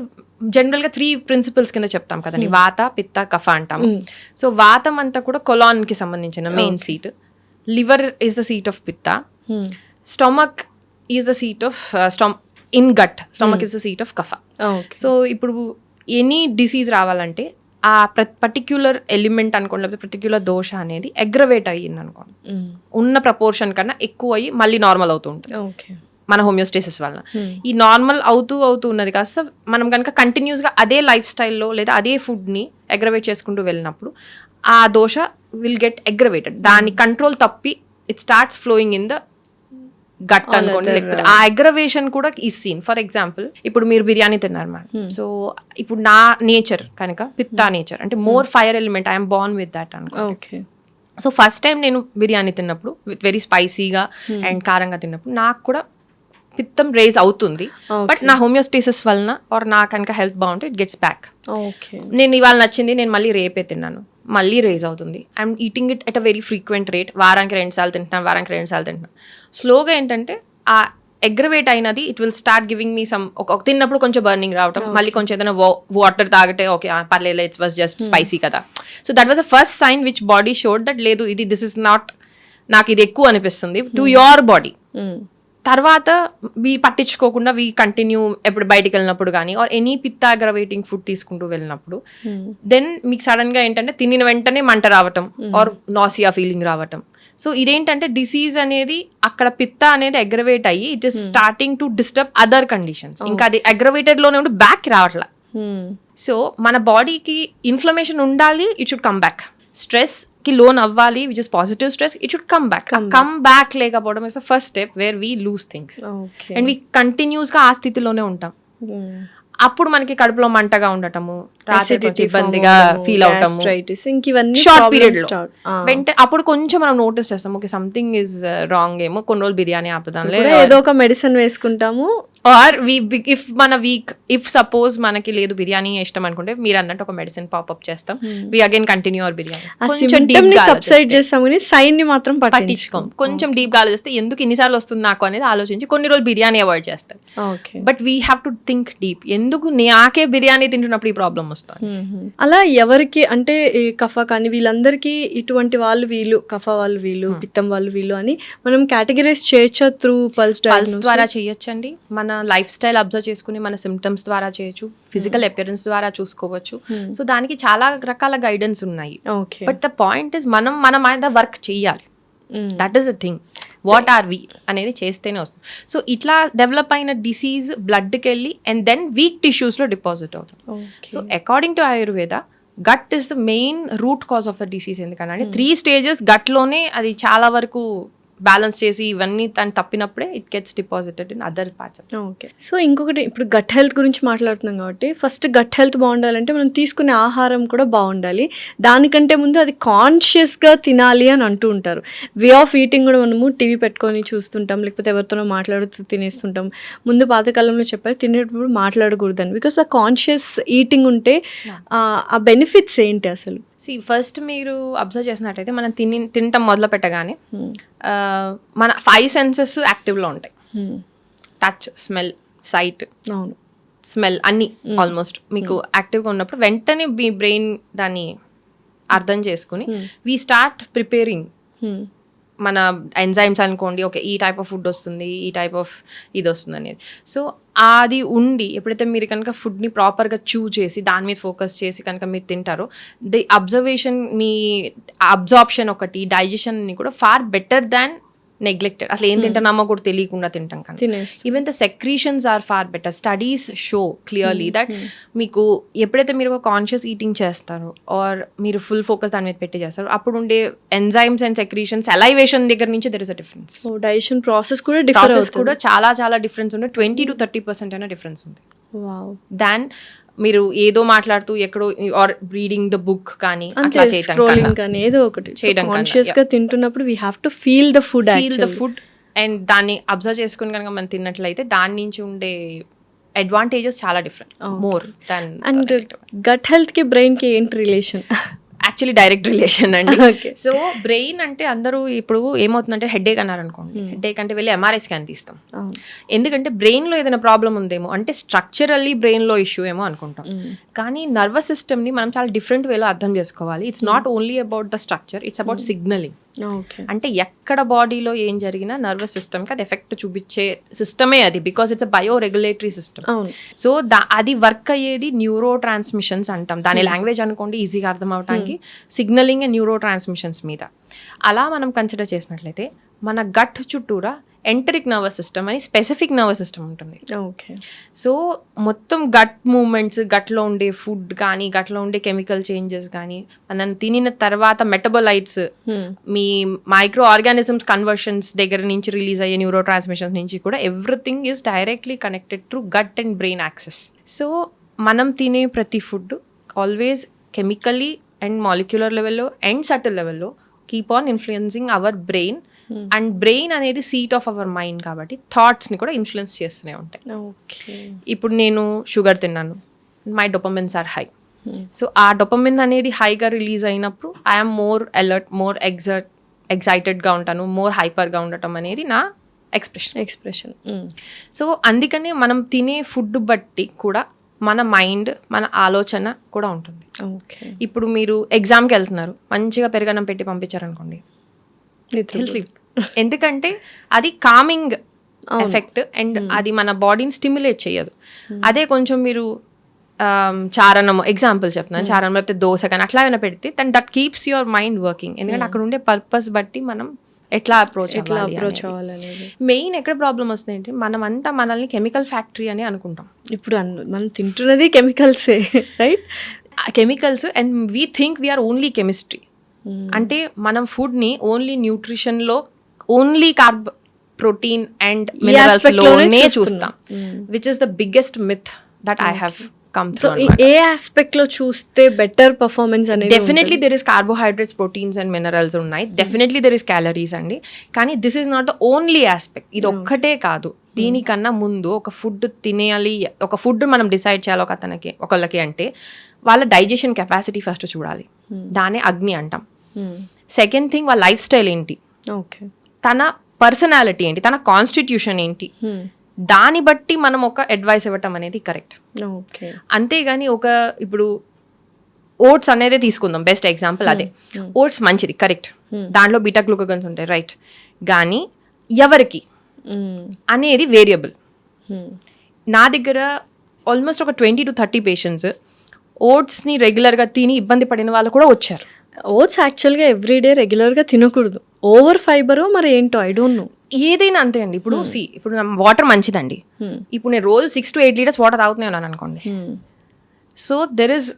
జనరల్ గా 3 principles కింద చెప్తాం కదండి, వాత, పిత్త, కఫ అంటాం. సో వాతం అంతా కూడా కొలాన్ కి సంబంధించిన main seat, liver is the seat of pitta, stomach is the seat of in gut, stomach is the seat of kapha. So ఇప్పుడు ఎనీ డిసీజ్ రావాలంటే ఆ పర్టిక్యులర్ ఎలిమెంట్ అనుకోండి, లేకపోతే పర్టిక్యులర్ దోష అనేది అగ్రవేట్ అయ్యింది అనుకోండి, ఉన్న ప్రపోర్షన్ కన్నా ఎక్కువ అయ్యి మళ్ళీ నార్మల్ అవుతూ ఉంటుంది మన హోమియోస్టేసిస్ వల్ల. ఈ నార్మల్ అవుతూ ఉన్నది కాస్త మనం కనుక కంటిన్యూస్గా అదే లైఫ్ స్టైల్లో లేదా అదే ఫుడ్ని అగ్రవేట్ చేసుకుంటూ వెళ్ళినప్పుడు ఆ దోష విల్ గెట్ అగ్రవేటెడ్. దాని కంట్రోల్ తప్పి it starts flowing in the gut అనుకోండి, లేకపోతే ఆ అగ్రవేషన్ కూడా ఈ సీన్. ఫర్ ఎగ్జాంపుల్ ఇప్పుడు మీరు బిర్యానీ తిన్నారు మేడం, సో ఇప్పుడు నా నేచర్ కనుక పిత్తా నేచర్ అంటే more fire element, I'm Born with that అనుకో. సో ఫస్ట్ టైం నేను బిర్యానీ తిన్నప్పుడు విత్ వెరీ స్పైసీగా అండ్ కారంగా తిన్నప్పుడు నాకు కూడా పిత్తం రేజ్ అవుతుంది, బట్ నా హోమియోస్టేసిస్ వలన ఆర్ నా కనుక హెల్త్ బాగుంటే ఇట్ గెట్స్ బ్యాక్. ఓకే. నేను ఇవాళ నచ్చింది, నేను మళ్ళీ రేపే తిన్నాను, మళ్ళీ రేజ్ అవుతుంది. I'm eating it at a very frequent rate. వారానికి 2 సార్లు తింటున్నాను, వారానికి 2 సార్లు తింటున్నాను. స్లోగా ఏంటంటే ఆ అగ్రవేట్ అయినది it will start giving me some, ఒక తిన్నప్పుడు కొంచెం బర్నింగ్ రావటం, మళ్ళీ కొంచెం ఏదైనా వాటర్ తాగితే ఓకే పర్లేదు, ఇట్స్ వాజ్ జస్ట్ స్పైసీ కదా. So that was the first sign which body showed that లేదు ఇది దిస్ ఇస్ నాట్, నాకు ఇది ఎక్కువ అనిపిస్తుంది టు యోర్ బాడీ. తర్వాత వీ పట్టించుకోకుండా వీ కంటిన్యూ ఎప్పుడు బయటికి వెళ్ళినప్పుడు కానీ or any pitta aggravating food తీసుకుంటూ వెళ్ళినప్పుడు దెన్ మీకు సడన్ గా ఏంటంటే తినిన వెంటనే మంట రావటం ఆర్ నాసియా ఫీలింగ్ రావటం. సో ఇదేంటంటే డిసీజ్ అనేది అక్కడ పిత్త అనేది అగ్రవేట్ అయ్యి it is starting to disturb other conditions. ఇంకా అది అగ్రవేటెడ్ లోనే ఉండి బ్యాక్ రావట్లా. సో మన బాడీకి ఇన్ఫ్లమేషన్ ఉండాలి, it should come back. Stress కి లోన్ అవ్వాలి, which is positive stress, it should come back. Come back లేకపోవడం is the first step where we lose things and we continuous గా ఆ స్థితిలోనే ఉంటాం. అప్పుడు మనకి కడుపులో మంటగా ఉండటము, ఇబ్బందిగా ఫీల్ అవటము, షార్ట్ పీరియడ్ లో వెంటనే అప్పుడు కొంచెం మనం నోటీస్ చేస్తాం ఓకే సంథింగ్ ఇస్ రాంగ్ ఏమో, కొన్ని రోజులు బిర్యానీ ఆపుదాం, ఏదో ఒక మెడిసిన్ వేసుకుంటాము. ఆర్ ఇఫ్ మన వీక్, ఇఫ్ సపోజ్ మనకి లేదు బిర్యానీ ఇష్టం అనుకుంటే మీరు అన్నట్టు ఒక మెడిసిన్ పాపప్ చేస్తాం, we again continue our biryani. Subside చేస్తాం కానీ సైన్ ని మాత్రం పట్టించుకోం. కొంచెం డీప్ గా ఆలోచిస్తే ఎందుకు ఇన్నిసార్లు వస్తుంది నాకు అనేది ఆలోచించి కొన్ని రోజులు బిర్యానీ అవాయిడ్ చేస్తాం. But we have to think deep, ఎందుకు నాకే బిర్యానీ తింటున్నప్పుడు ఈ ప్రాబ్లం వస్తుంది. అలా ఎవరికి అంటే కఫ కానీ వీళ్ళందరికీ ఇటువంటి వాళ్ళు వీళ్ళు, కఫ వాళ్ళు వీళ్ళు, పిత్తం వాళ్ళు వీళ్ళు అని మనం కేటగిరైజ్ చేయొచ్చా త్రూ పల్స్ ద్వారా చేయొచ్చండి. మన లైఫ్ స్టైల్ అబ్జర్వ్ చేసుకుని మన సిమ్టమ్స్ ద్వారా చేయొచ్చు, ఫిజికల్ అపియరెన్స్ ద్వారా చూసుకోవచ్చు. సో దానికి చాలా రకాల గైడెన్స్ ఉన్నాయి. బట్ ద పాయింట్ ఇస్ మనం మన మీద వర్క్ చెయ్యాలి. That is the thing. What are we అనేది చేస్తేనే వస్తుంది. సో ఇట్లా డెవలప్ అయిన డిసీజ్ బ్లడ్కి వెళ్ళి అండ్ దెన్ వీక్ టిష్యూస్లో డిపాజిట్ అవుతుంది. So according to Ayurveda gut is the main root cause of the disease. ఎందుకంటే 3 స్టేజెస్ గట్లోనే అది చాలా వరకు బ్యాలెన్స్ చేసి ఇవన్నీ తను తప్పినప్పుడే it gets deposited in other parts. Okay. So ఇంకొకటి ఇప్పుడు గట్ హెల్త్ గురించి మాట్లాడుతున్నాం కాబట్టి ఫస్ట్ గట్ హెల్త్ బాగుండాలంటే మనం తీసుకునే ఆహారం కూడా బాగుండాలి. దానికంటే ముందు అది కాన్షియస్గా తినాలి అని అంటూ ఉంటారు. వే ఆఫ్ ఈటింగ్ కూడా మనము టీవీ పెట్టుకొని చూస్తుంటాం, లేకపోతే ఎవరితోనో మాట్లాడుతూ తినేస్తుంటాం. ముందు పాతకాలంలో చెప్పారు తినేటప్పుడు మాట్లాడకూడదని, బికాస్ ఆ కాన్షియస్ ఈటింగ్ ఉంటే ఆ బెనిఫిట్స్ ఏంటి అసలు? ఫస్ట్ మీరు అబ్జర్వ్ చేసినట్టయితే మనం తినటం మొదలు పెట్టగానే మన 5 సెన్సెస్ యాక్టివ్లో ఉంటాయి. టచ్, స్మెల్, సైట్, స్మెల్ అన్నీ ఆల్మోస్ట్ మీకు యాక్టివ్గా ఉన్నప్పుడు వెంటనే మీ బ్రెయిన్ దాన్ని అర్థం చేసుకుని వీ స్టార్ట్ ప్రిపేరింగ్ మన ఎంజైమ్స్ అనుకోండి, ఓకే ఈ టైప్ ఆఫ్ ఫుడ్ వస్తుంది, ఈ టైప్ ఆఫ్ ఇది వస్తుంది అనేది. సో అది ఉండి ఎప్పుడైతే మీరు కనుక ఫుడ్ని ప్రాపర్గా చేసి దాని మీద ఫోకస్ చేసి కనుక మీరు తింటారో ది అబ్జర్వేషన్, మీ అబ్జార్ప్షన్ ఒకటి, డైజెషన్ని కూడా ఫార్ బెటర్ దాన్ నెగ్లెక్టెడ్. అసలు ఏం తింటున్నామో కూడా తెలియకుండా తింటాం కానీ even the secretions are far better. Studies show clearly that మీకు ఎప్పుడైతే మీరు ఒక కాన్షియస్ ఈటింగ్ చేస్తారో ఆర్ మీరు ఫుల్ ఫోకస్ దాని మీద పెట్టి చేస్తారో అప్పుడు ఉండే ఎంజైమ్స్ అండ్ సెక్రీషన్స్, సలైవేషన్ దగ్గర నుంచి there is a difference. Digestion process కూడా చాలా చాలా డిఫరెన్స్ ఉంది. 20 to 30% అయినా డిఫరెన్స్ ఉంది దాన్ మీరు ఏదో మాట్లాడుతూ ఎక్కడో ఆర్ రీడింగ్ ద బుక్ కానీ అట్లా చేయడం ఏదో ఒకటి కాన్షియస్ గా తింటున్నప్పుడు we have to feel the food and దాన్ని అబ్జర్వ్ చేసుకుని కనుక మనం తిన్నట్లయితే దాని నుంచి ఉండే అడ్వాంటేజెస్ చాలా different more than. And gut health కి బ్రెయిన్ కి ఏంటి రిలేషన్? యాక్చువల్లీ డైరెక్ట్ రిలేషన్ అండి. సో బ్రెయిన్ అంటే అందరూ ఇప్పుడు ఏమవుతుందంటే హెడేక్ అన్నారు అనుకోండి, హెడేక్ అంటే వెళ్ళి ఎంఆర్ఐ స్కాన్ తీస్తాం. ఎందుకంటే బ్రెయిన్లో ఏదైనా ప్రాబ్లం ఉందేమో, అంటే స్ట్రక్చరల్లీ బ్రెయిన్లో ఇష్యూ ఏమో అనుకుంటాం. కానీ నర్వస్ సిస్టమ్ని మనం చాలా డిఫరెంట్ వేలో అర్థం చేసుకోవాలి. It's not only about the structure, it's about signalling. అంటే ఎక్కడ బాడీలో ఏం జరిగినా నర్వస్ సిస్టమ్కి అది ఎఫెక్ట్ చూపించే సిస్టమే అది, because it's a bio regulatory system. So అది వర్క్ అయ్యేది న్యూరో ట్రాన్స్మిషన్స్ అంటాం. దాని లాంగ్వేజ్ అనుకోండి ఈజీగా అర్థం అవడానికి, సిగ్నలింగ్ అండ్ న్యూరో ట్రాన్స్మిషన్స్ మీద. అలా మనం కన్సిడర్ చేసినట్లయితే మన గట్ చుట్టూరా ఎంటరిక్ నర్వస్ సిస్టమ్ అని స్పెసిఫిక్ నర్వస్ సిస్టమ్ ఉంటుంది. సో మొత్తం గట్ మూమెంట్స్, గట్లో ఉండే ఫుడ్ కానీ గట్లో ఉండే కెమికల్ చేంజెస్ కానీ మనం తినిన తర్వాత మెటబోలైట్స్, మీ మైక్రో ఆర్గానిజమ్స్ కన్వర్షన్స్ దగ్గర నుంచి రిలీజ్ అయ్యే న్యూరో ట్రాన్స్మిషన్స్ నుంచి కూడా everything is directly connected through gut and brain axis. So మనం తినే ప్రతి food always chemically and molecular లెవెల్లో అండ్ సటిల్ లెవెల్లో keep on influencing our brain. And brain అనేది సీట్ ఆఫ్ అవర్ మైండ్ కాబట్టి థాట్స్ని కూడా ఇన్ఫ్లుయెన్స్ చేస్తూనే ఉంటాయి. ఇప్పుడు నేను షుగర్ తిన్నాను, మై డోపమైన్స్ ఆర్ హై, సో ఆ డొపమిన్ అనేది హైగా రిలీజ్ అయినప్పుడు ఐఎమ్ మోర్ అలర్ట్, మోర్ ఎగ్జైటెడ్గా ఉంటాను, మోర్ హైపర్గా ఉండటం అనేది నా ఎక్స్ప్రెషన్. సో అందుకనే మనం తినే ఫుడ్ బట్టి కూడా మన మైండ్, మన ఆలోచన కూడా ఉంటుంది. ఓకే. ఇప్పుడు మీరు ఎగ్జామ్కి వెళ్తున్నారు, మంచిగా పెరుగన్నం పెట్టి పంపించారనుకోండి, ఎందుకంటే అది కామింగ్ ఎఫెక్ట్ అండ్ అది మన బాడీని స్టిమ్యులేట్ చేయదు. అదే కొంచెం మీరు చారణం ఎగ్జాంపుల్ చెప్తున్నాను, చారణం లేకపోతే దోశ కానీ అట్లా ఏమైనా పెడితే that keeps your mind working. ఎందుకంటే అక్కడ ఉండే పర్పస్ బట్టి మనం ఎట్లా అప్రోచ్ అవ్వాలనేది. మెయిన్ ఎక్కడ ప్రాబ్లం వస్తుంది అంటే మనమంతా మనల్ని కెమికల్ ఫ్యాక్టరీ అని అనుకుంటాం. ఇప్పుడు మనం తింటున్నది కెమికల్సే, right? Chemicals and we think we're only chemistry. అంటే మనం ఫుడ్ని ఓన్లీ న్యూట్రిషన్లో only carb, protein and minerals లోనే చూస్తాం, which is the biggest myth that I have come through. ఏ ఆస్పెక్ట్ లో చూస్తే బెటర్ పర్ఫార్మెన్స్ అనేది? Definitely there is carbohydrates, proteins and minerals ఉన్నాయి. డెఫినెట్లీ దెర్ ఇస్ క్యాలరీస్ అండి. కానీ this is not the only aspect. ఇది ఒక్కటే కాదు. దీనికన్నా ముందు ఒక ఫుడ్ తినేయాలి, ఒక ఫుడ్ మనం డిసైడ్ చేయాలి ఒకళ్ళకి అంటే వాళ్ళ డైజెషన్ కెపాసిటీ ఫస్ట్ చూడాలి. దానే అగ్ని అంటాం. సెకండ్ థింగ్ వాళ్ళ లైఫ్ స్టైల్ ఏంటి, తన పర్సనాలిటీ ఏంటి, తన కాన్స్టిట్యూషన్ ఏంటి, దాన్ని బట్టి మనం ఒక అడ్వైస్ ఇవ్వటం అనేది కరెక్ట్. అంతేగాని ఇప్పుడు ఓట్స్ అనేది తీసుకుందాం, బెస్ట్ ఎగ్జాంపుల్ అదే. ఓట్స్ మంచిది, కరెక్ట్, దాంట్లో బీటా గ్లూకోగన్స్ ఉంటాయి, రైట్. కానీ ఎవరికి అనేది వేరియబుల్. నా దగ్గర ఆల్మోస్ట్ ఒక 20 to 30 పేషెంట్స్ ఓట్స్ని రెగ్యులర్గా తిని ఇబ్బంది పడిన వాళ్ళు కూడా వచ్చారు. ఓట్స్ యాక్చువల్గా ఎవ్రీడే రెగ్యులర్గా తినకూడదు, ఓవర్ ఫైబర్ మరి ఏంటో ఐ డోంట్ నో. ఏదైనా అంతే అండి. ఇప్పుడు ఇప్పుడు వాటర్ మంచిదండి. ఇప్పుడు నేను రోజు 6 to 8 liters వాటర్ తాగుతున్నాను అనుకోండి. సో దెర్ ఇస్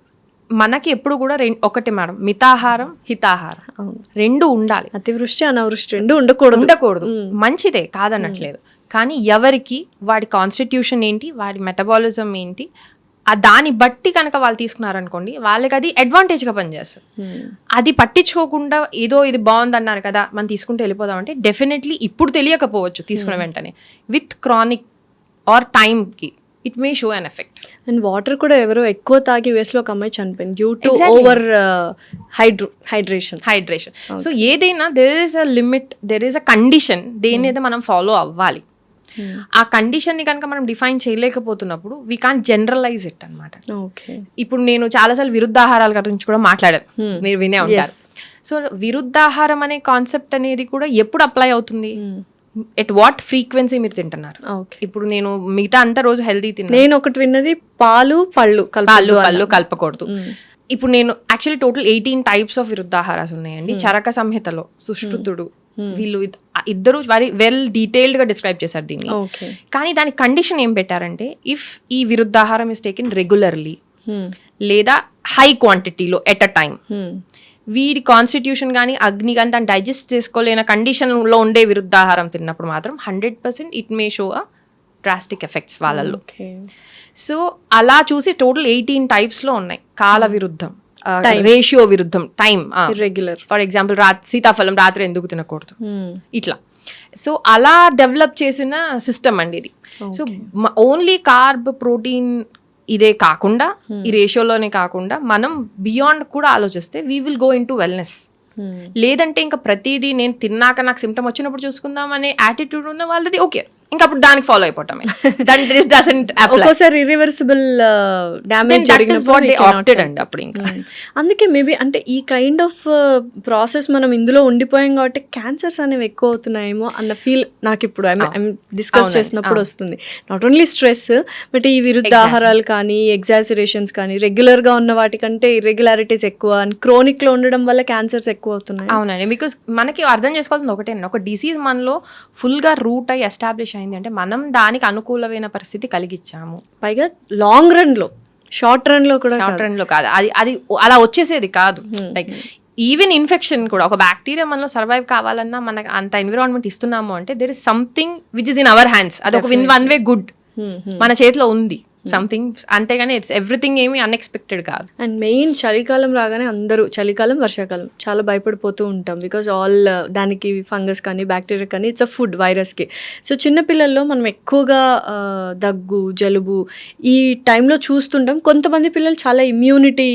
మనకి ఎప్పుడు కూడా ఒకటి మేడం, మితాహారం హితాహారం రెండు ఉండాలి. అతివృష్టి అనావృష్టి రెండు ఉండకూడదు. మంచిదే కాదనట్లేదు, కానీ ఎవరికి వాడి కాన్స్టిట్యూషన్ ఏంటి, వాడి మెటబాలిజం ఏంటి, దాన్ని బట్టి కనుక వాళ్ళు తీసుకున్నారనుకోండి, వాళ్ళకి అది అడ్వాంటేజ్గా పనిచేస్తుంది. అది పట్టించుకోకుండా ఏదో ఇది బాగుంది అన్నారు కదా మనం తీసుకుంటూ వెళ్ళిపోదాం అంటే డెఫినెట్లీ ఇప్పుడు తెలియకపోవచ్చు తీసుకున్న వెంటనే, విత్ క్రానిక్ ఆర్ టైంకి it may show an effect. And water కూడా ఎవరో ఎక్కువ తాగి వేస్లో ఒక అమ్మాయి చనిపోయింది due to over hydration. So ఏదైనా there is a limit, there is a condition, దేని అయితే మనం ఫాలో అవ్వాలి. ఆ కండిషన్ని కనుక మనం డిఫైన్ చేయలేకపోతున్నప్పుడు వీ కాంట్ జనరలైజ్ ఇట్ అనమాట. ఇప్పుడు నేను చాలాసార్లు విరుద్ధాహారాల గురించి కూడా మాట్లాడాను, మీరు వినే ఉంటారు. సో విరుద్ధాహారం అనే కాన్సెప్ట్ అనేది కూడా ఎప్పుడు అప్లై అవుతుంది, ఎట్ వాట్ ఫ్రీక్వెన్సీ మీరు తింటున్నారు. ఇప్పుడు నేను మిగతా అంతా రోజు హెల్దీ తిన్నాను, నేను ఒకటి విన్నది పళ్ళు కలపకూడదు. ఇప్పుడు నేను యాక్చువల్లీ టోటల్ 18 types ఆఫ్ విరుద్ధాహారాలు ఉన్నాయండి. చరక సంహితలో సుశ్రుతుడు వీళ్ళు ఇద్దరు వెల్ డీటెయిల్డ్ గా డిస్క్రైబ్ చేశారు దీన్ని. కానీ దాని కండిషన్ ఏం పెట్టారంటే, ఇఫ్ ఈ విరుద్ధాహారం ఇస్ టేకెన్ రెగ్యులర్లీ లేదా హై క్వాంటిటీలో ఎట్ అ టైమ్, వీడి కాన్స్టిట్యూషన్ కానీ అగ్ని కానీ దాన్ని డైజెస్ట్ చేసుకోలేని కండిషన్లో ఉండే విరుద్ధాహారం తిన్నప్పుడు మాత్రం 100% it may show a drastic effects వాళ్ళల్లో. సో అలా చూసి టోటల్ 18 typesలో ఉన్నాయి. కాల విరుద్ధం, రేషియో విరుద్ధం, టైం రెగ్యులర్. ఫర్ ఎగ్జాంపుల్ సీతాఫలం రాత్రి ఎందుకు తినకూడదు, ఇట్లా. సో అలా డెవలప్ చేసిన సిస్టమ్ అండి ఇది. సో ఓన్లీ కార్బ్, ప్రోటీన్ ఇదే కాకుండా, ఈ రేషియోలోనే కాకుండా మనం బియాండ్ కూడా ఆలోచిస్తే we will go in to wellness. లేదంటే ఇంకా ప్రతిదీ నేను తిన్నాక నాకు సిమ్టమ్ వచ్చినప్పుడు చూసుకుందాం అనే యాటిట్యూడ్ ఉన్న వాళ్ళది ఓకే, ఇంకా అప్పుడు దానికి ఫాలో అయిపోవటమే. ఒక్కోసారి ఇర్రివర్సిబుల్ డ్యామేజ్ అండి అప్పుడు ఇంకా. అందుకే మేబీ అంటే ఈ కైండ్ ఆఫ్ ప్రాసెస్ మనం ఇందులో ఉండిపోయాం కాబట్టి క్యాన్సర్స్ అనేవి ఎక్కువ అవుతున్నాయేమో అన్న ఫీల్ నాకు ఇప్పుడు డిస్కస్ చేసినప్పుడు వస్తుంది. నాట్ ఓన్లీ స్ట్రెస్, బట్ ఈ విరుద్ధ ఆహారాలు కానీ, ఎగ్జాసరేషన్స్ కానీ, రెగ్యులర్గా ఉన్న వాటికంటే ఇర్రెగ్యులారిటీస్ ఎక్కువ, క్రోనిక్ లో ఉండడం వల్ల క్యాన్సర్స్ ఎక్కువ అవుతున్నాయి. అవునండి, బికాస్ మనకి అర్థం చేసుకోవాల్సింది ఒకటే, ఒక డిసీజ్ మనలో ఫుల్గా రూట్ అయ్యి ఎస్టాబ్లిష్ అయింది అంటే మనం దానికి అనుకూలమైన పరిస్థితి కలిగించాము. పైగా లాంగ్ రన్ లో, షార్ట్ రన్ లో కాదు, అది అలా వచ్చేసేది కాదు. లైక్ ఈవెన్ ఇన్ఫెక్షన్ కూడా, ఒక బ్యాక్టీరియా మనలో సర్వైవ్ కావాలన్నా మనకు అంత ఎన్విరాన్మెంట్ ఇస్తున్నాము అంటే there is something which is in our hands. అది ఒక వన్ వే గుడ్ మన చేతిలో ఉంది. సంథింగ్, అంతేగాని ఇట్స్ ఎవ్రీథింగ్ ఏమి అన్ఎక్స్పెక్టెడ్ కాదు. అండ్ మెయిన్ చలికాలం రాగానే అందరూ చలికాలం వర్షాకాలం చాలా భయపడిపోతూ ఉంటాం, బికాజ్ ఆల్ దానికి ఫంగస్ కానీ బ్యాక్టీరియా కానీ ఇట్స్ అ ఫుడ్ వైరస్కి. సో చిన్నపిల్లల్లో మనం ఎక్కువగా దగ్గు జలుబు ఈ టైంలో చూస్తుంటాం. కొంతమంది పిల్లలు చాలా ఇమ్యూనిటీ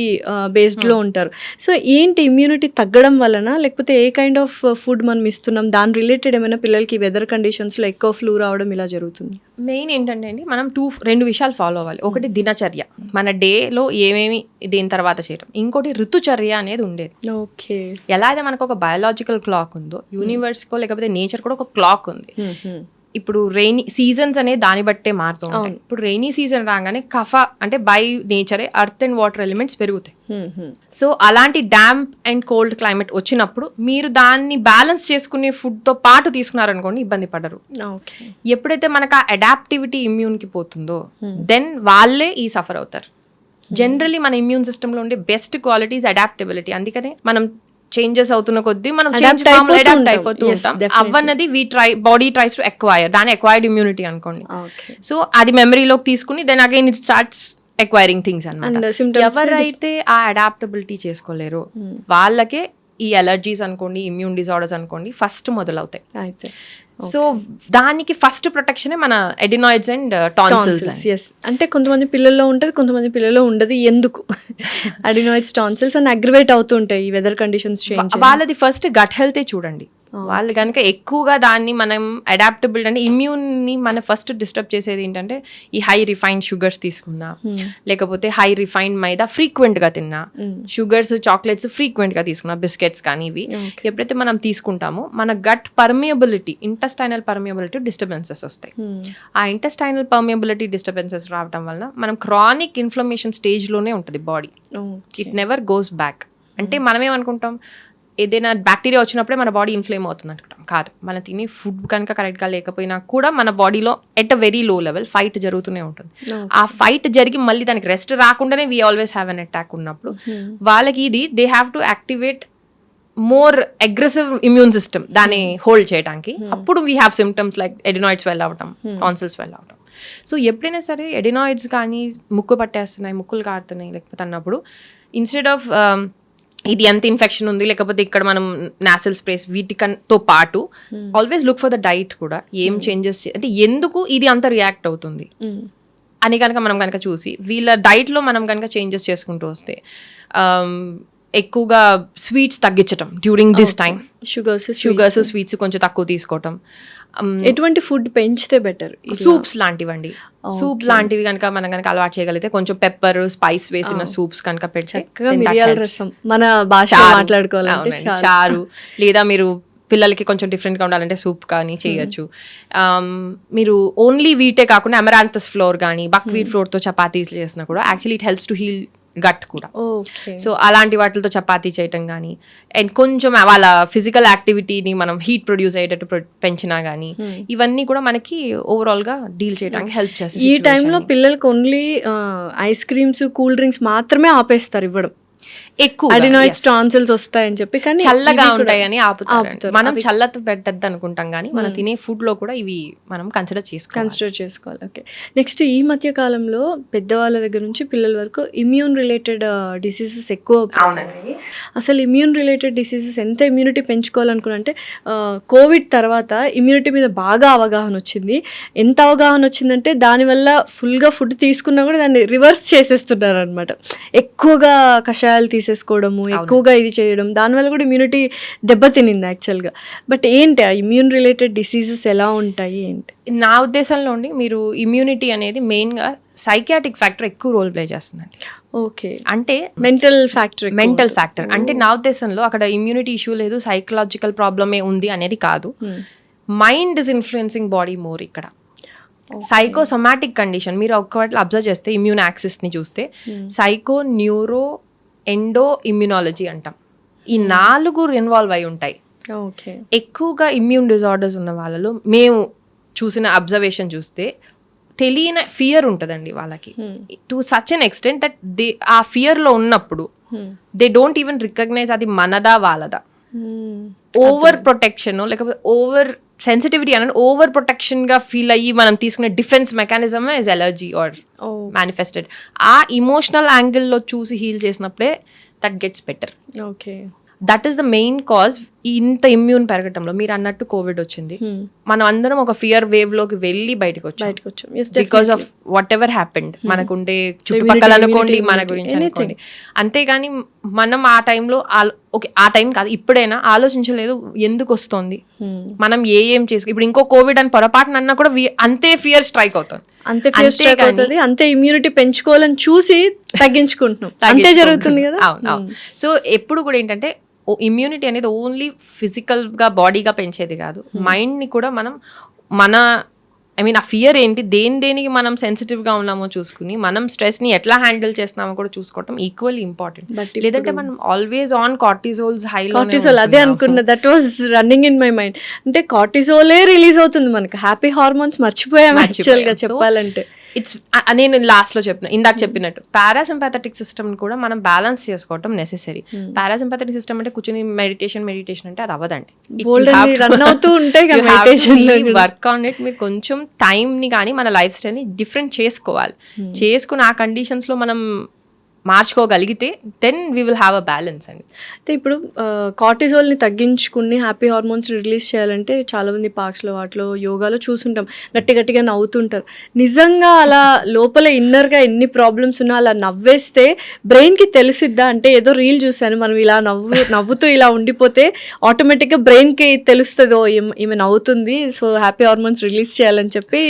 బేస్డ్లో ఉంటారు. సో ఏంటి ఇమ్యూనిటీ తగ్గడం వలన, లేకపోతే ఏ కైండ్ ఆఫ్ ఫుడ్ మనం ఇస్తున్నాం, దాని రిలేటెడ్ ఏమైనా పిల్లలకి వెదర్ కండిషన్స్లో ఎక్కువ ఫ్లూ రావడం ఇలా జరుగుతుంది? మెయిన్ ఏంటంటే అండి, మనం రెండు విషయాలు ఫాలో అవ్వాలి. ఒకటి దినచర్య, మన డేలో ఏమేమి దీని తర్వాత చేయడం. ఇంకోటి ఋతుచర్య అనేది ఉండేది. ఓకే. ఎలా అయితే మనకు ఒక బయాలజికల్ క్లాక్ ఉందో, యూనివర్స్కో లేకపోతే నేచర్ కూడా ఒక క్లాక్ ఉంది. ఇప్పుడు రెయినీ సీజన్స్ అనేది దాన్ని బట్టే మారుతూ ఉంటాయి. ఇప్పుడు రెయినీ సీజన్ రాగానే కఫ అంటే బై నేచరే ఎర్త్ అండ్ వాటర్ ఎలిమెంట్స్ పెరుగుతాయి. సో అలాంటి డాంప్ అండ్ కోల్డ్ క్లైమేట్ వచ్చినప్పుడు మీరు దాన్ని బ్యాలెన్స్ చేసుకునే ఫుడ్ తో పాటు తీసుకున్నారనుకోండి, ఇబ్బంది పడరు. ఎప్పుడైతే మనకు ఆ అడాప్టివిటీ ఇమ్యూన్ కి పోతుందో దెన్ వాళ్ళే ఈ సఫర్ అవుతారు. జనరలీ మన ఇమ్యూన్ సిస్టమ్ లో ఉండే బెస్ట్ క్వాలిటీస్ అడాప్టబిలిటీ. అందుకనే మనం చేంజెస్ అవుతున్న కొద్దీ మనం అడాప్ట్ అయిపోతూ ఉంటాం. అవన్నది బాడీ ట్రైస్ టు ఎక్వైర్, దాని ఎక్వైర్డ్ ఇమ్యూనిటీ అనుకోండి. సో అది మెమరీలోకి తీసుకుని then again it starts acquiring things అన్నమాట. ఎవరైతే ఆ అడాప్టబిలిటీ చేసుకోలేరో వాళ్ళకే ఈ అలర్జీస్ అనుకోండి, ఇమ్యూన్ డిజార్డర్స్ అనుకోండి ఫస్ట్ మొదలవుతాయి. అయితే సో దానికి ఫస్ట్ ప్రొటెక్షన్ మన ఎడినాయిడ్స్ అండ్ టాన్సిల్స్. అంటే కొంతమంది పిల్లల్లో ఉంటుంది, కొంతమంది పిల్లల్లో ఉండదు. ఎందుకు అడినాయిడ్స్ టాన్సిల్స్ అని అగ్రివేట్ అవుతుంటాయి ఈ వెదర్ కండిషన్స్ చేంజ్? వాళ్ళది ఫస్ట్ గట్ హెల్తే చూడండి. వాళ్ళు కనుక ఎక్కువగా దాన్ని మనం అడాప్టబుల్ అంటే ఇమ్యూన్ ని మన ఫస్ట్ డిస్టర్బ్ చేసేది ఏంటంటే ఈ హై రిఫైన్డ్ షుగర్స్ తీసుకున్నా, లేకపోతే హై రిఫైన్డ్ మైదా ఫ్రీక్వెంట్ గా తిన్నా, షుగర్స్ చాక్లెట్స్ ఫ్రీక్వెంట్ గా తీసుకున్నా, బిస్కెట్స్ కానీ ఇవి ఎప్పుడైతే మనం తీసుకుంటామో మన gut permeability, intestinal permeability disturbances వస్తాయి. ఆ ఇంటెస్టైనల్ పర్మియబిలిటీ డిస్టర్బెన్సెస్ రావడం వల్ల మనం క్రానిక్ ఇన్ఫ్లమేషన్ స్టేజ్ లోనే ఉంటుంది body. It never goes back. అంటే మనం ఏమనుకుంటాం, ఏదైనా బ్యాక్టీరియా వచ్చినప్పుడే మన బాడీ ఇన్ఫ్లేమ్ అవుతుంది అనుకుంటాం. కాదు, మనం తినే ఫుడ్ కనుక కరెక్ట్గా లేకపోయినా కూడా మన బాడీలో at a very low level fight జరుగుతూనే ఉంటుంది. ఆ ఫైట్ జరిగి మళ్ళీ దానికి రెస్ట్ రాకుండానే we always have an attack ఉన్నప్పుడు వాళ్ళకి ఇది they have to activate more aggressive immune system దాన్ని హోల్డ్ చేయడానికి. అప్పుడు we have symptoms like adenoids well అవటం, టాన్సిల్స్ వెల్ అవటం. సో ఎప్పుడైనా సరే ఎడినాయిడ్స్ కానీ ముక్కు పట్టేస్తున్నాయి, ముక్కులు కారుతున్నాయి లేకపోతే అన్నప్పుడు ఇన్స్టెడ్ ఆఫ్ ఇది ఎంత ఇన్ఫెక్షన్ ఉంది లేకపోతే ఇక్కడ మనం నాసల్ స్ప్రేస్ వీటితో పాటు always look for the diet కూడా. ఏం చేంజెస్ అంటే ఎందుకు ఇది అంత రియాక్ట్ అవుతుంది అని కనుక మనం కనుక చూసి వీళ్ళ డైట్లో మనం కనుక చేంజెస్ చేసుకుంటూ వస్తే, ఎక్కువగా స్వీట్స్ తగ్గించటం during this time, sugars sweets కొంచెం తక్కువ తీసుకోవటం. ఎటువంటి ఫుడ్ పెంచితే బెటర్? సూప్స్ లాంటివండి. సూప్ లాంటివి కనుక మనం కనుక అలవాటు చేయగలిగితే, కొంచెం పెప్పర్ స్పైస్ వేసిన సూప్స్ కనుక పెడితే, మన భాష మాట్లాడుకోవాలంటే చారు, లేదా మీరు పిల్లలకి కొంచెం డిఫరెంట్గా ఉండాలంటే సూప్ కానీ చేయొచ్చు. మీరు ఓన్లీ వీటే కాకుండా అమరాంతస్ ఫ్లోర్ కానీ బక్వీట్ ఫ్లోర్తో చపాతీస్ చేసినా కూడా actually it helps to heal gut కూడా. సో అలాంటి వాటితో చపాతీ చేయటం కానీ, అండ్ కొంచెం వాళ్ళ ఫిజికల్ యాక్టివిటీని మనం హీట్ ప్రొడ్యూస్ అయ్యేటట్టు పెంచినా కానీ, ఇవన్నీ కూడా మనకి ఓవరాల్ గా డీల్ చేయడానికి హెల్ప్ చేస్తాయి. ఈ టైంలో పిల్లలకి only ice creams, cool drinks మాత్రమే ఆపేస్తారు ఇవ్వడం. ఎక్కువ అడినాయిడ్స్ టాన్సిల్స్ వస్తాయని చెప్పి, కానీ చల్లగా ఉంటాయని ఆపుతారు. మనం చల్లత పెట్టద్దు అనుకుంటాం, కానీ మనం తినే ఫుడ్ లో కూడా ఇవి మనం కన్సిడర్ చేసుకోవాలి. ఓకే. నెక్స్ట్, ఈ మధ్య కాలంలో పెద్దవాళ్ళ దగ్గర నుంచి పిల్లల వరకు ఇమ్యూన్ రిలేటెడ్ డిసీజెస్ ఎక్కువ. అసలు ఇమ్యూన్ రిలేటెడ్ డిసీజెస్ ఎంత ఇమ్యూనిటీ పెంచుకోవాలనుకున్నంటే కోవిడ్ తర్వాత ఇమ్యూనిటీ మీద బాగా అవగాహన వచ్చింది. ఎంత అవగాహన వచ్చిందంటే దానివల్ల ఫుల్గా ఫుడ్ తీసుకున్నా కూడా దాన్ని రివర్స్ చేసేస్తున్నారు అనమాట. ఎక్కువగా కషాయాలు తీసేసుకోవడము, ఎక్కువగా ఇది చేయడం, దానివల్ల కూడా ఇమ్యూనిటీ దెబ్బతినింది యాక్చువల్గా. బట్ ఏంటి ఆ ఇమ్యూన్ రిలేటెడ్ డిసీజెస్ ఎలా ఉంటాయి ఏంటి? నా ఉద్దేశంలో మీరు ఇమ్యూనిటీ అనేది మెయిన్గా సైకియాట్రిక్ ఫ్యాక్టర్ ఎక్కువ రోల్ ప్లే చేస్తుందండి. ఓకే. అంటే మెంటల్ ఫ్యాక్టర్ అంటే నా ఉద్దేశంలో అక్కడ ఇమ్యూనిటీ ఇష్యూ లేదు, సైకలాజికల్ ప్రాబ్లమే ఉంది అనేది కాదు. Mind is influencing body more ఇక్కడ. సైకోసొమాటిక్ కండిషన్ మీరు ఒక్కటి అబ్జర్వ్ చేస్తే, ఇమ్యూన్ యాక్సిస్ని చూస్తే సైకో, న్యూరో, ఎండో, ఇమ్యూనాలజీ అంటాం. ఈ 4 ఇన్వాల్వ్ అయి ఉంటాయి. ఎక్కువగా ఇమ్యూన్ డిజార్డర్స్ ఉన్న వాళ్ళలో మేము చూసిన అబ్జర్వేషన్ చూస్తే తెలియని ఫియర్ ఉంటుందండి వాళ్ళకి, to such an extent that they ఆ ఫియర్లో ఉన్నప్పుడు దే డోంట్ ఈవెన్ రికగ్నైజ్ అది మనదా వాళ్ళదా. ఓవర్ ప్రొటెక్షన్ లేకపోతే ఓవర్ సెన్సిటివిటీ అనేది ఓవర్ ప్రొటెక్షన్ గా ఫీల్ అయ్యి మనం తీసుకునే defence mechanism is allergy or manifested. ఆ ఇమోషనల్ యాంగిల్లో చూసి హీల్ చేసినప్పుడే that gets better. Okay, that is the main cause ఇంత ఇమ్యూన్ పెరగటంలో. మీరు అన్నట్టు కోవిడ్ వచ్చింది, మనం అందరం ఒక ఫియర్ వేవ్ లోకి వెళ్ళి బయటకు వచ్చాం because of what ever happened. మనకుండే చుట్టుపక్కల అనుకోండి, మన గురించి అనుకోండి. అంతేగాని మనం ఆ టైంలో ఓకే ఆ టైం కాదు ఇప్పుడైనా ఆలోచించలేదు ఎందుకు వస్తుంది, మనం ఏం చేసుకో. ఇప్పుడు ఇంకో కోవిడ్ అని పొరపాటున అన్నా కూడా అంతే ఫియర్ స్ట్రైక్ అవుతుంది, అంతే ఫియర్ స్ట్రైక్ అవుతుంది, అంతే ఇమ్యూనిటీ పెంచుకోవాలని చూసి తగ్గించుకుంటున్నాం. అంతే జరుగుతుంది కదా. అవును. సో ఎప్పుడు కూడా ఏంటంటే ఇమ్యూనిటీ అనేది ఓన్లీ ఫిజికల్ గా బాడీగా పెంచేది కాదు, మైండ్ ని కూడా మనం ఆ ఫియర్ ఏంటి, దేనికి మనం సెన్సిటివ్ గా ఉన్నామో చూసుకుని మనం స్ట్రెస్ ని ఎట్లా హ్యాండిల్ చేస్తున్నామో కూడా చూసుకోవటం ఈక్వల్లీ ఇంపార్టెంట్. లేదంటే మనం ఆల్వేస్ ఆన్ కార్టిజోల్స్ కార్టిజోల్ అదే అనుకున్నా, that was running in my mind. అంటే కార్టిజోలే రిలీజ్ అవుతుంది మనకి, హ్యాపీ హార్మోన్స్ మర్చిపోయాం యాక్చువల్ గా చెప్పాలంటే. నేను లాస్ట్ లో ఇందాక చెప్పినట్టు పారాసింపాథెటిక్ సిస్టమ్ కూడా మనం బ్యాలెన్స్ చేసుకోవటం నెసెసరీ. పారాసింపాథెటిక్ సిస్టమ్ అంటే కూర్చొని మెడిటేషన్ అంటే అది అవ్వదండి, రన్ అవుతూ ఉంటాయి. Work on it. మీరు కొంచెం టైం ని కానీ మన లైఫ్ స్టైల్ ని డిఫరెంట్ చేసుకోవాలి. చేసుకుని ఆ కండిషన్స్ లో మనం మార్చుకోగలిగితే then we will have a balance అండి. అయితే ఇప్పుడు కార్టిజోల్ని తగ్గించుకుని హ్యాపీ హార్మోన్స్ రిలీజ్ చేయాలంటే చాలామంది పార్క్స్లో వాటిలో యోగాలో చూసుంటాం, గట్టిగా నవ్వుతుంటారు. నిజంగా అలా లోపల ఇన్నర్గా ఎన్ని ప్రాబ్లమ్స్ ఉన్నా అలా నవ్వేస్తే బ్రెయిన్కి తెలిసిద్దా? అంటే ఏదో రీల్ చూసాను, మనం ఇలా నవ్వుతూ ఇలా ఉండిపోతే ఆటోమేటిక్గా బ్రెయిన్కి తెలుస్తుందో ఈమె నవ్వుతుంది, సో హ్యాపీ హార్మోన్స్ రిలీజ్ చేయాలని చెప్పి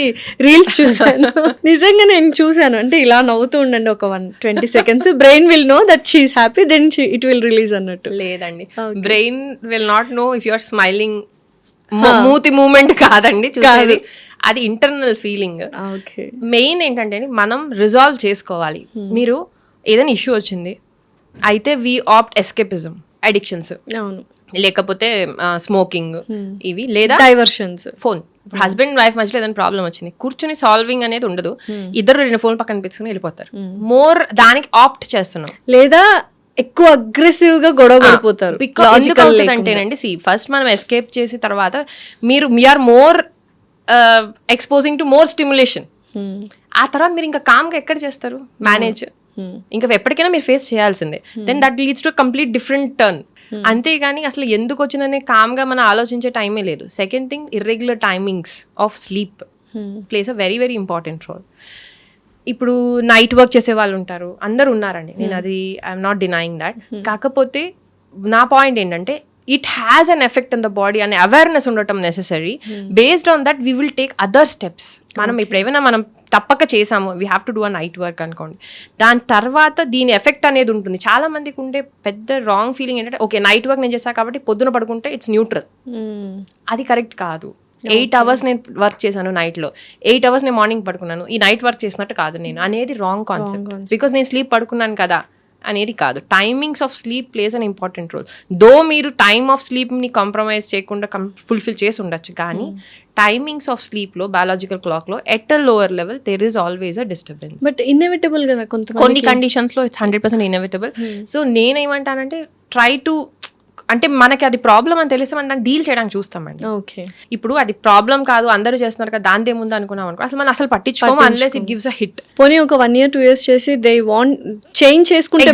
రీల్స్ చూసాను. నిజంగా నేను చూసాను, అంటే ఇలా నవ్వుతూ ఉండండి ఒక 20 seconds, brain will know that she is happy, then it will release అన్నట్టు. లేదండి, brain will not know if you are smiling. మూతి మూమెంట్ కాదండి చూసేది, అది ఇంటర్నల్ ఫీలింగ్. మెయిన్ ఏంటంటే మనం రిజాల్వ్ చేసుకోవాలి. మీరు ఏదైనా ఇష్యూ వచ్చింది అయితే వి ఆప్ట్ ఎస్కేపిజం, అడిక్షన్స్, లేకపోతే స్మోకింగ్, ఇవి లేదా డైవర్షన్స్, ఫోన్. హస్బెండ్ వైఫ్ మధ్యలో ఏదైనా ప్రాబ్లం వచ్చింది, కూర్చొని సాల్వింగ్ అనేది ఉండదు, ఇద్దరు 2 ఫోన్ పక్కన పెట్టుకుని వెళ్ళిపోతారు. మోర్ దానికి ఆప్ట్ చేస్తున్నాం, లేదా ఎక్కువ అగ్రెసివ్ గా గొడవ పడిపోతారు. ఎందుకు అవుతుందంటేనండి, ఫస్ట్ మనం ఎస్కేప్ చేసి తర్వాత we are more exposing to more stimulation. ఆ తర్వాత మీరు ఇంకా కామ్ గా ఎక్కడ చేస్తారు మేనేజ్, ఇంకా ఎప్పటికైనా మీరు ఫేస్ చేయాల్సిందే. Then that leads to complete different turn. అంతేగాని అసలు ఎందుకు వచ్చిననే కామ్గా మనం ఆలోచించే టైమే లేదు. Second thing, irregular timings of sleep plays a very very important role. ఇప్పుడు నైట్ వర్క్ చేసే వాళ్ళు ఉంటారు, అందరు ఉన్నారండి, నేను అది ఐఎమ్ నాట్ డినయింగ్ దాట్. కాకపోతే నా పాయింట్ ఏంటంటే it has an effect on the body అనే అవేర్నెస్ ఉండటం necessary. Based on that we will take other steps. మనం ఇప్పుడు ఏమైనా మనం తప్పక చేసాము, we have to do a night work అనుకోండి, దాని తర్వాత దీని ఎఫెక్ట్ అనేది ఉంటుంది. చాలా మందికి ఉండే పెద్ద రాంగ్ ఫీలింగ్ ఏంటంటే, ఓకే నైట్ వర్క్ నేను చేశాను కాబట్టి పొద్దున పడుకుంటే ఇట్స్ న్యూట్రల్. అది కరెక్ట్ కాదు. 8 hours నేను వర్క్ చేశాను నైట్లో, 8 hours నేను మార్నింగ్ పడుకున్నాను, ఈ నైట్ వర్క్ చేసినట్టు కాదు నేను అనేది రాంగ్ కాన్సెప్ట్. బికాస్ నేను స్లీప్ పడుకున్నాను కదా అనేది కాదు. Timings of sleep plays an important role. Though మీరు టైమ్ ఆఫ్ స్లీప్ని కాంప్రమైజ్ చేయకుండా ఫుల్ఫిల్ చేసి ఉండొచ్చు, కానీ టైమింగ్స్ ఆఫ్ స్లీప్లో బయాలజికల్ క్లాక్లో at a lower level there is always a disturbance. But inevitable కదా కొన్ని కండిషన్స్లో ఇట్స్ 100% ఇన్నెవిటబుల్. సో నేనేమంటానంటే ట్రై టు, అంటే మనకి అది ప్రాబ్లం అని తెలిస్తే మనం డీల్ చేయడానికి చూస్తామండి. ఓకే, ఇప్పుడు అది ప్రాబ్లం కాదు అందరూ చేస్తున్నారు కదా దాని ఏముంది అనుకున్నాం అనుకో, అసలు మనం అసలు పట్టించుకోము unless it gives a hit. పోనీ ఒక 1 year 2 years చేసి దే వాంట్ చేంజ్ చేసుకుంటే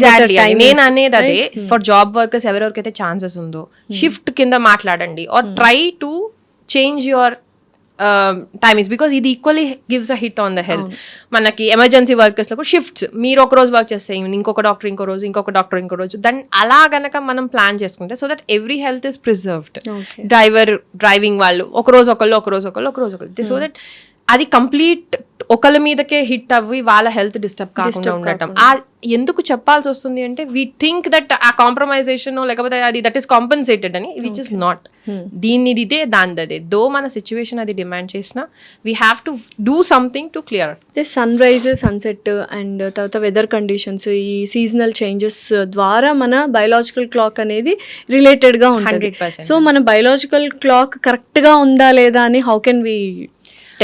నేను అనేది అదే. ఫర్ జాబ్ వర్కర్స్ ఎవరెవరికైతే ఛాన్సెస్ ఉందో షిఫ్ట్ కింద మాట్లాడండి, or try to change your timings, because ఇది equally gives a hit on the health. మనకి ఎమర్జెన్సీ వర్కర్స్ లో కూడా షిఫ్ట్స్, మీరు ఒక రోజు వర్క్ చేస్తే ఇంకొక డాక్టర్ ఇంకో రోజు, ఇంకొక డాక్టర్ ఇంకో రోజు, దాన్ని అలా గనక మనం ప్లాన్ చేసుకుంటే so that every health is preserved. Driving వాళ్ళు ఒక రోజు ఒకళ్ళు, ఒక రోజు ఒకళ్ళు, సో దట్ అది కంప్లీట్ ఒకళ్ళ మీదకే హిట్ అవ్వి వాళ్ళ హెల్త్ డిస్టర్బ్ కాకుండా ఉండటం. ఎందుకు చెప్పాల్సి వస్తుంది అంటే వీ థింక్ దట్ ఆ కాంప్రమైజేషన్ లేకపోతే అది దట్ ఈస్ కాంపెన్సేటెడ్ అని, విచ్ ఇస్ నాట్. దీన్ని ఇదే దాని అదే, దో మన సిచ్యువేషన్ అది డిమాండ్ చేసినా we have to do something to clear. Sun rise, sunset and తర్వాత వెదర్ కండిషన్స్, ఈ సీజనల్ చేంజెస్ ద్వారా మన బయలాజికల్ క్లాక్ అనేది రిలేటెడ్గా ఉంటుంది. 100%. సో మన బయలాజికల్ క్లాక్ కరెక్ట్గా ఉందా లేదా అని హౌ కెన్ వి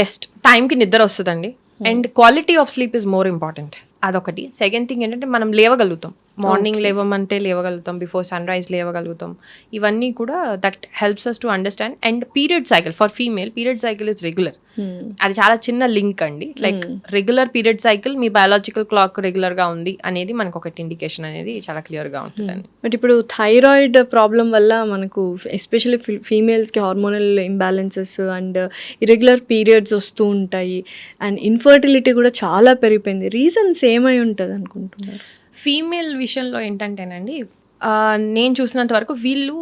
టెస్ట్? టైంకి నిద్ర వస్తుందండి, and quality of sleep is more important, అదొకటి. సెకండ్ థింగ్ ఏంటంటే మనం లేవగలుగుతాం మార్నింగ్ లేవమంటే లేవగలుగుతాం, బిఫోర్ సన్ రైజ్ లేవగలుగుతాం. ఇవన్నీ కూడా that helps us to understand. And period cycle for female, period cycle is regular. అది చాలా చిన్న లింక్ అండి. లైక్ రెగ్యులర్ పీరియడ్ సైకిల్ మీ బయాలజికల్ క్లాక్ రెగ్యులర్ గా ఉంది అనేది మనకు ఒకటి ఇండికేషన్ అనేది చాలా క్లియర్ గా ఉంటుందండి. బట్ ఇప్పుడు థైరాయిడ్ ప్రాబ్లం వల్ల మనకు ఎస్పెషల్లీ ఫీమేల్స్కి hormonal imbalances and irregular periods వస్తూ ఉంటాయి అండ్ ఇన్ఫర్టిలిటీ కూడా చాలా పెరిగిపోయింది. రీజన్స్ ఏమై ఉంటుంది అనుకుంటున్నారు? ఫీమేల్ విషయంలో ఏంటంటేనండి, నేను చూసినంత వరకు వీళ్ళు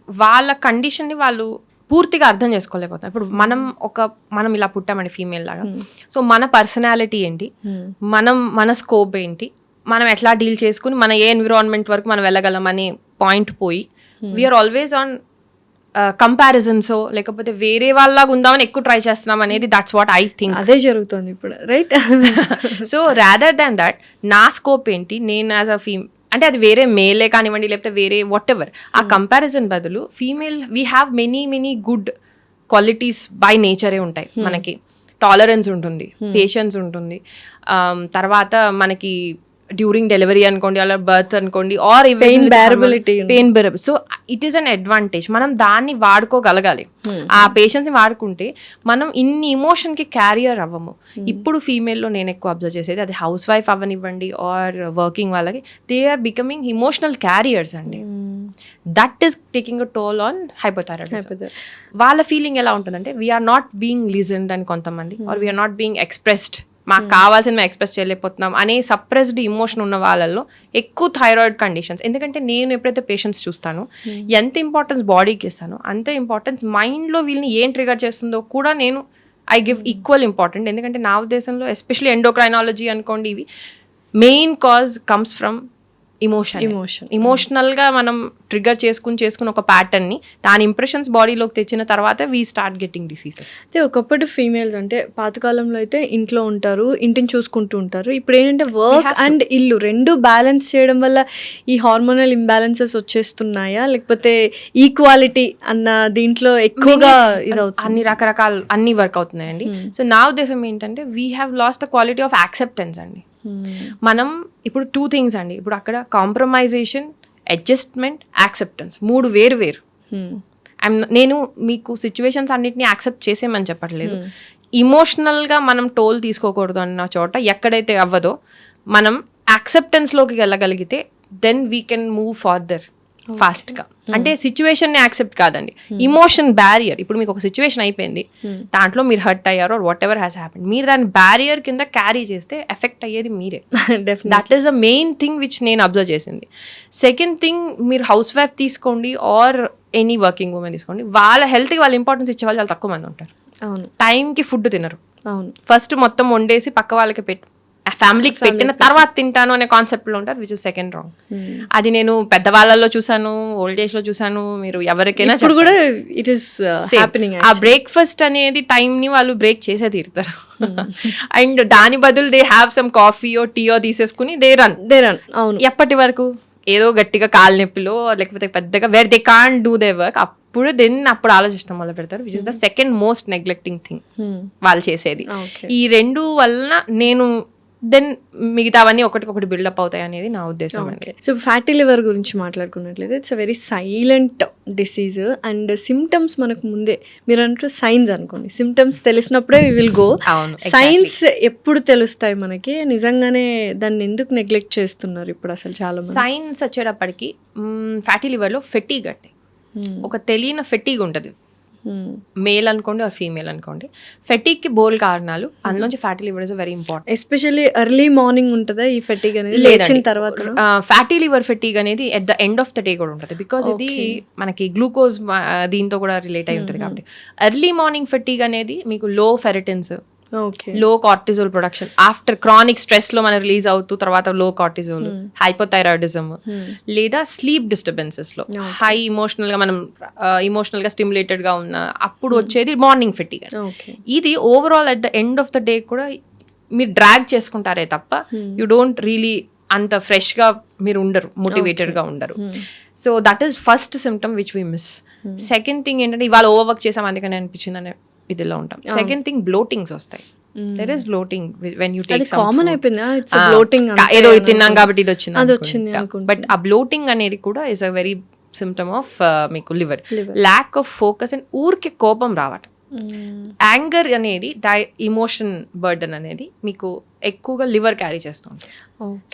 వాళ్ళ కండిషన్ని వాళ్ళు పూర్తిగా అర్థం చేసుకోలేకపోతాం. ఇప్పుడు మనం ఇలా పుట్టామండి ఫీమేల్ లాగా. సో మన పర్సనాలిటీ ఏంటి, మన స్కోప్ ఏంటి, మనం ఎట్లా డీల్ చేసుకుని మన ఏ ఎన్విరాన్మెంట్ వరకు మనం వెళ్ళగలం అనే పాయింట్ పోయి వీఆర్ ఆల్వేస్ ఆన్ కంపారిజన్స్, లేకపోతే వేరే వాళ్ళలాగా ఉందామని ఎక్కువ ట్రై చేస్తున్నాం అనేది దట్స్ వాట్ ఐ థింక్. అదే జరుగుతుంది ఇప్పుడు, right? So rather than that నా స్కోప్ ఏంటి, నేను యాజ్ అ అంటే అది వేరే మేలే కానివ్వండి లేకపోతే వేరే వాట్ ఎవర్, ఆ కంపారిజన్ బదులు female we have many good qualities by నేచరే ఉంటాయి. మనకి టాలరెన్స్ ఉంటుంది, పేషెన్స్ ఉంటుంది, తర్వాత మనకి డ్యూరింగ్ డెలివరీ అనుకోండి, అలా బర్త్ అనుకోండి, or pain bearability. So it is an advantage. మనం దాన్ని వాడుకోగలగాలి. ఆ పేషెన్స్ ని వాడుకుంటే మనం ఇన్ని ఇమోషన్ కి క్యారియర్ అవ్వము. ఇప్పుడు ఫీమేల్లో నేను ఎక్కువ అబ్జర్వ్ చేసేది అది హౌస్ వైఫ్ అవ్వనివ్వండి ఆర్ వర్కింగ్ వాళ్ళకి, they are becoming emotional carriers అండి. That is taking a toll on hypothyroidism. వాళ్ళ ఫీలింగ్ ఎలా ఉంటుందంటే వీఆర్ నాట్ బీయింగ్ లిజన్డ్ అని కొంతమంది, or we are not being expressed, మాకు కావాల్సిన మేము ఎక్స్ప్రెస్ చేయలేకపోతున్నాం అనే సప్రెస్డ్ ఇమోషన్ ఉన్న వాళ్ళల్లో ఎక్కువ థైరాయిడ్ కండిషన్స్. ఎందుకంటే నేను ఎప్పుడైతే పేషెంట్స్ చూస్తానో ఎంత ఇంపార్టెన్స్ బాడీకి ఇస్తానో అంతే ఇంపార్టెన్స్ మైండ్లో వీళ్ళని ఏం ట్రిగర్ చేస్తుందో కూడా నేను ఐ గివ్ ఈక్వల్ ఇంపార్టెంట్. ఎందుకంటే నా ఉద్దేశంలో ఎస్పెషల్లీ ఎండోక్రైనాలజీ అనుకోండి, ఇవి మెయిన్ కాజ్ కమ్స్ ఫ్రమ్ ఇమోషనల్గా మనం ట్రిగర్ చేసుకుని ఒక ప్యాటర్న్ని దాని ఇంప్రెషన్స్ బాడీలోకి తెచ్చిన తర్వాత వీ స్టార్ట్ గెట్టింగ్ డిసీజెస్. అయితే ఒకప్పటి ఫీమేల్స్ అంటే పాతకాలంలో అయితే ఇంట్లో ఉంటారు, ఇంటిని చూసుకుంటూ ఉంటారు. ఇప్పుడు ఏంటంటే వర్క్ అండ్ ఇల్లు రెండు బ్యాలెన్స్ చేయడం వల్ల ఈ హార్మోనల్ ఇంబ్యాలెన్సెస్ వచ్చేస్తున్నాయా, లేకపోతే ఈక్వాలిటీ అన్న దీంట్లో ఎక్కువగా అన్ని రకరకాల అన్ని వర్క్ అవుతున్నాయండి. సో నా ఉద్దేశం ఏంటంటే we have last the quality of acceptance అండి. మనం ఇప్పుడు 2 థింగ్స్ అండి, ఇప్పుడు అక్కడ కాంప్రమైజేషన్, అడ్జస్ట్మెంట్, యాక్సెప్టెన్స్, 3 వేరు. నేను మీకు సిచ్యువేషన్స్ అన్నిటిని యాక్సెప్ట్ చేసేమని చెప్పట్లేదు. ఇమోషనల్గా మనం టోల్ తీసుకోకూడదు అన్న చోట ఎక్కడైతే అవ్వదో మనం యాక్సెప్టెన్స్లోకి వెళ్ళగలిగితే then we can move further ఫాస్ట్గా. అంటే సిచ్యువేషన్ని యాక్సెప్ట్ కాదండి, ఇమోషన్ బ్యారియర్. ఇప్పుడు మీకు ఒక సిచ్యువేషన్ అయిపోయింది, దాంట్లో మీరు హర్ట్ అయ్యారు or whatever has happened, మీరు దాని బ్యారియర్ కింద క్యారీ చేస్తే ఎఫెక్ట్ అయ్యేది మీరే. That is the main thing which నేను అబ్జర్వ్ చేసింది. సెకండ్ థింగ్, మీరు హౌస్ వైఫ్ తీసుకోండి ఆర్ ఎనీ వర్కింగ్ ఉమెన్ తీసుకోండి, వాళ్ళ హెల్త్కి వాళ్ళు ఇంపార్టెన్స్ ఇచ్చే వాళ్ళు చాలా తక్కువ మంది ఉంటారు. టైంకి ఫుడ్ తినరు. ఫస్ట్ మొత్తం వండేసి పక్క వాళ్ళకి ఫ్యామిలీకి పెట్టిన తర్వాత తింటాను అనే కాన్సెప్ట్ లో ఉంటారు, విచ్ ఇస్ సెకండ్ రాంగ్. అది నేను పెద్దవాళ్ళలో చూసాను, ఓల్డ్ ఏజ్ లో చూసాను, మీరు ఎవరికైనా కూడా ఇట్ ఈస్ హ్యాపెనింగ్. ఆ బ్రేక్ఫాస్ట్ అనేది టైం ని వాళ్ళు బ్రేక్ చేసే తీరుతారు. అండ్ దాని బదులు దే హ్యావ్ సమ్ కాఫీయో టీయో తీసేసుకుని దే రన్. అవును, ఎప్పటి వరకు ఏదో గట్టిగా కాలు నొప్పిలో లేకపోతే పెద్దగా where they can't do they work, అప్పుడు ఆలోచిస్తాం మొదలు పెడతారు, which is the second most neglecting thing వాళ్ళు చేసేది. ఈ 2 వలన నేను దెన్ మిగతావన్నీ ఒకటికొకటి బిల్డప్ అవుతాయి అనేది నా ఉద్దేశం అండి. సో ఫ్యాటీ లివర్ గురించి మాట్లాడుకున్నట్లయితే it's a very silent disease and symptoms మనకు ముందే, మీరు అంటూ సైన్స్ అనుకోండి, సిమ్టమ్స్ తెలిసినప్పుడే వి విల్ గో. సైన్స్ ఎప్పుడు తెలుస్తాయి మనకి? నిజంగానే దాన్ని ఎందుకు నెగ్లెక్ట్ చేస్తున్నారు ఇప్పుడు అసలు చాలా మంది? సైన్స్ వచ్చేటప్పటికి ఫ్యాటీ లివర్లో ఫెటీగ్ అండి, ఒక తెలియని ఫెటీగ్ ఉంటుంది. మేల్ అనుకోండి ఆర్ ఫీమేల్ అనుకోండి, ఫెటీగ్ కి బోల్ కారణాలు, అందులోంచి fatty liver is very important. Especially early morning ఉంటుందా ఈ ఫెటీగ్ అనేది, లేచిన తర్వాత? ఫ్యాటీ లివర్ ఫెటీగ్ అనేది at the end of the day కూడా ఉంటుంది, బికాస్ ఇది మనకి గ్లూకోజ్ దీంతో కూడా రిలేట్ అయి ఉంటుంది కాబట్టి. ఎర్లీ మార్నింగ్ ఫెటీగ్ అనేది మీకు low ferritins, low cortisol production after chronic stress లో మనం రిలీజ్ అవుతూ తర్వాత లో కార్టిజోల్, హైపోథైరాయిడిజం లేదా స్లీప్ డిస్టర్బెన్సెస్ లో హై ఇమోషనల్ గా మనం ఇమోషనల్ గా స్టిమ్యులేటెడ్ గా ఉన్న అప్పుడు వచ్చేది మార్నింగ్ ఫెటీగ్. ఇది overall at the end of the day కూడా మీరు డ్రాగ్ చేసుకుంటారే తప్ప యూ డోంట్ రియలీ అంత ఫ్రెష్ గా మీరు ఉండరు, మోటివేటెడ్ గా ఉండరు. So that is first symptom which we miss. Second thing ఏంటంటే ఇవాళ ఓవర్ వర్క్ చేసాం అందుకని అనిపించింది అనే ఇదిలో ఉంటాం. సెకండ్ థింగ్ బ్లోటింగ్స్ వస్తాయి. There is bloating when you అది టేక్ కామన్ అయిపోయిందా? ఇట్స్ బ్లోటింగ్ ఏదో తిన్నాం కాబట్టి ఇది వచ్చింది అది వచ్చింది అనుకుంటా. బట్ ఆ బ్లోటింగ్ అనేది కూడా is a very symptom of మీకు liver lack of focus and ఊరికి కోపం రావటం. యాంగర్ అనేది ఇమోషన్ బర్డన్ అనేది మీకు ఎక్కువగా లివర్ క్యారీ చేస్తుంది.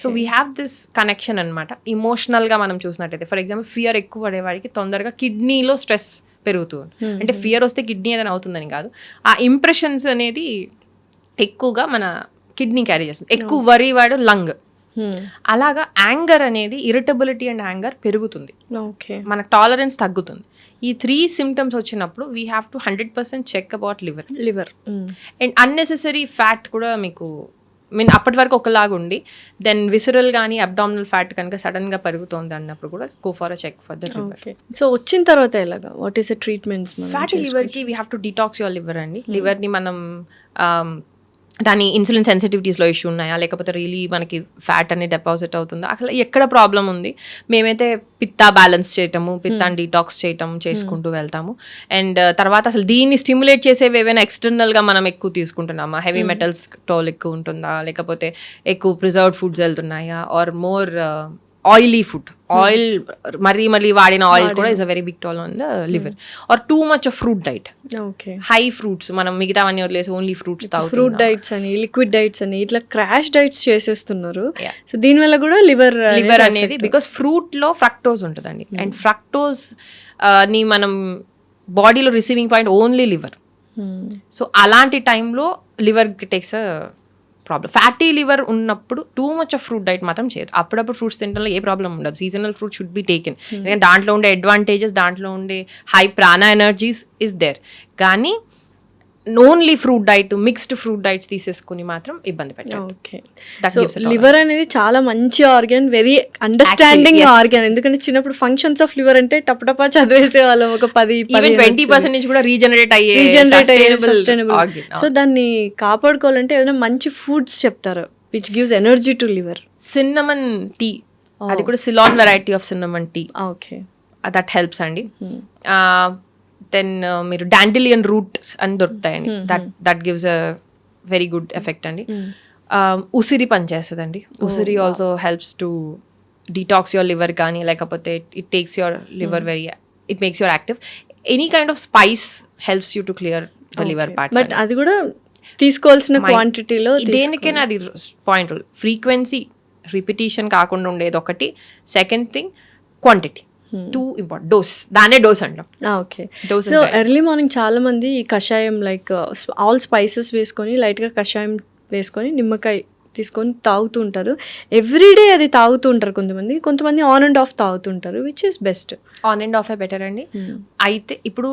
So we have this connection అనమాట. ఇమోషనల్గా మనం చూసినట్టయితే ఫర్ ఎగ్జాంపుల్ ఫియర్ ఎక్కువ పడేవాడికి తొందరగా కిడ్నీలో స్ట్రెస్ పెరుగుతుంది. అంటే ఫియర్ వస్తే కిడ్నీ ఏదైనా అవుతుందని కాదు, ఆ ఇంప్రెషన్స్ అనేది ఎక్కువగా మన కిడ్నీ క్యారీ చేస్తుంది. ఎక్కువ వరి వాడు లంగ్. అలాగా యాంగర్ అనేది ఇరిటబిలిటీ అండ్ యాంగర్ పెరుగుతుంది, మన టాలరెన్స్ తగ్గుతుంది. ఈ 3 సిమ్టమ్స్ వచ్చినప్పుడు we have to 100% check about liver. And unnecessary fat కూడా మీకు అప్పటి వరకు ఒకలాగా ఉండి దెన్ విసరల్ కానీ అబ్డామినల్ ఫ్యాట్ కనుక సడన్ గా పెరుగుతోంది అన్నప్పుడు కూడా go for a check for the liver. So వచ్చిన తర్వాత ఎలాగా, what is the treatments? Fatty liver కి we have to detox your liver అండి. లివర్ ని మనం దాని ఇన్సులిన్ సెన్సిటివిటీస్లో ఇష్యూ ఉన్నాయా, లేకపోతే రియలీ మనకి ఫ్యాట్ అనేది డిపాజిట్ అవుతుందా, అసలు ఎక్కడ ప్రాబ్లం ఉంది. మేమైతే పిత్తా బ్యాలెన్స్ చేయటము, పిత్తాన్ని డీటాక్స్ చేయటం చేసుకుంటూ వెళ్తాము. అండ్ తర్వాత అసలు దీన్ని స్టిమ్యులేట్ చేసేవి ఏవైనా ఎక్స్టర్నల్గా మనం ఎక్కువ తీసుకుంటున్నామా, హెవీ మెటల్స్ టోల్ ఎక్కువ ఉంటుందా, లేకపోతే ఎక్కువ ప్రిజర్వ్డ్ ఫుడ్స్ వెళ్తున్నాయా, or more oily food, oil మరీ వాడిన ఆయిల్ కూడా is a very big toll on the liver. Or too much of fruit diet, high fruits, మనం మిగతావన్నీ వదిలేసి ఓన్లీ ఫ్రూట్స్ తాగుతున్నాం. ఫ్రూట్ డైట్స్ అని, లిక్విడ్ డైట్స్ అని, ఇట్లా క్రాష్ డైట్స్ చేసేస్తున్నారు. సో దీనివల్ల కూడా లివర్ అనేది బికాస్ ఫ్రూట్ లో ఫ్రక్టోజ్ ఉంటుందండి. అండ్ ఫ్రక్టోజ్ ని మనం బాడీలో receiving point only liver. So అలాంటి టైంలో liver takes a problem. Fatty liver ఉన్నప్పుడు too much of fruit diet మాత్రం చేయదు. అప్పుడప్పుడు ఫ్రూట్స్ తినడంలో ఏ ప్రాబ్లం ఉండదు. Seasonal fruit should be taken. ఎందుకంటే దాంట్లో ఉండే అడ్వాంటేజెస్, దాంట్లో ఉండే high prana energies is there. కానీ only fruit diet, mixed fruit diets తీసేసుకుని మాత్రం ఇబ్బంది పెట్టారు. లివర్ అనేది చాలా మంచి ఆర్గాన్, వెరీ అండర్స్టాండింగ్ ఆర్గాన్. ఎందుకంటే చిన్నప్పుడు ఫంక్షన్స్ ఆఫ్ లివర్ అంటే టపటపా చదివేసే వాళ్ళం. ఒక 10-20% నుంచి కూడా రీజనరేట్ అయ్యే సస్టైనబుల్. సో దాన్ని కాపాడుకోవాలంటే ఏదైనా మంచి ఫుడ్స్ చెప్తారు which gives energy to liver. Cinnamon tea, అది కూడా Ceylon variety of cinnamon tea, okay, that helps అండి. దెన్ మీరు డాండిలియన్ రూట్స్ అని దొరుకుతాయండి, that gives a very good effect అండి. ఉసిరి పనిచేస్తుందండి. ఉసిరి also helps to detox your liver, కానీ లేకపోతే it takes your liver very, it makes your active. Any kind of spice helps you to clear the liver parts. But అది కూడా తీసుకోవాల్సిన క్వాంటిటీలో. దేనికైనా అది పాయింట్, ఫ్రీక్వెన్సీ, రిపిటీషన్ కాకుండా ఉండేది ఒకటి. Second thing quantity, too important. Dose, దానే డోస్ అంటాం. ఓకే. సో ఎర్లీ మార్నింగ్ చాలా మంది ఈ కషాయం లైక్ ఆల్ స్పైసెస్ వేసుకొని లైట్గా కషాయం వేసుకొని నిమ్మకాయ తీసుకొని తాగుతూ ఉంటారు. ఎవ్రీడే అది తాగుతూ ఉంటారు కొంతమంది ఆన్ అండ్ ఆఫ్ తాగుతుంటారు. Which is best? On and off better అండి. అయితే ఇప్పుడు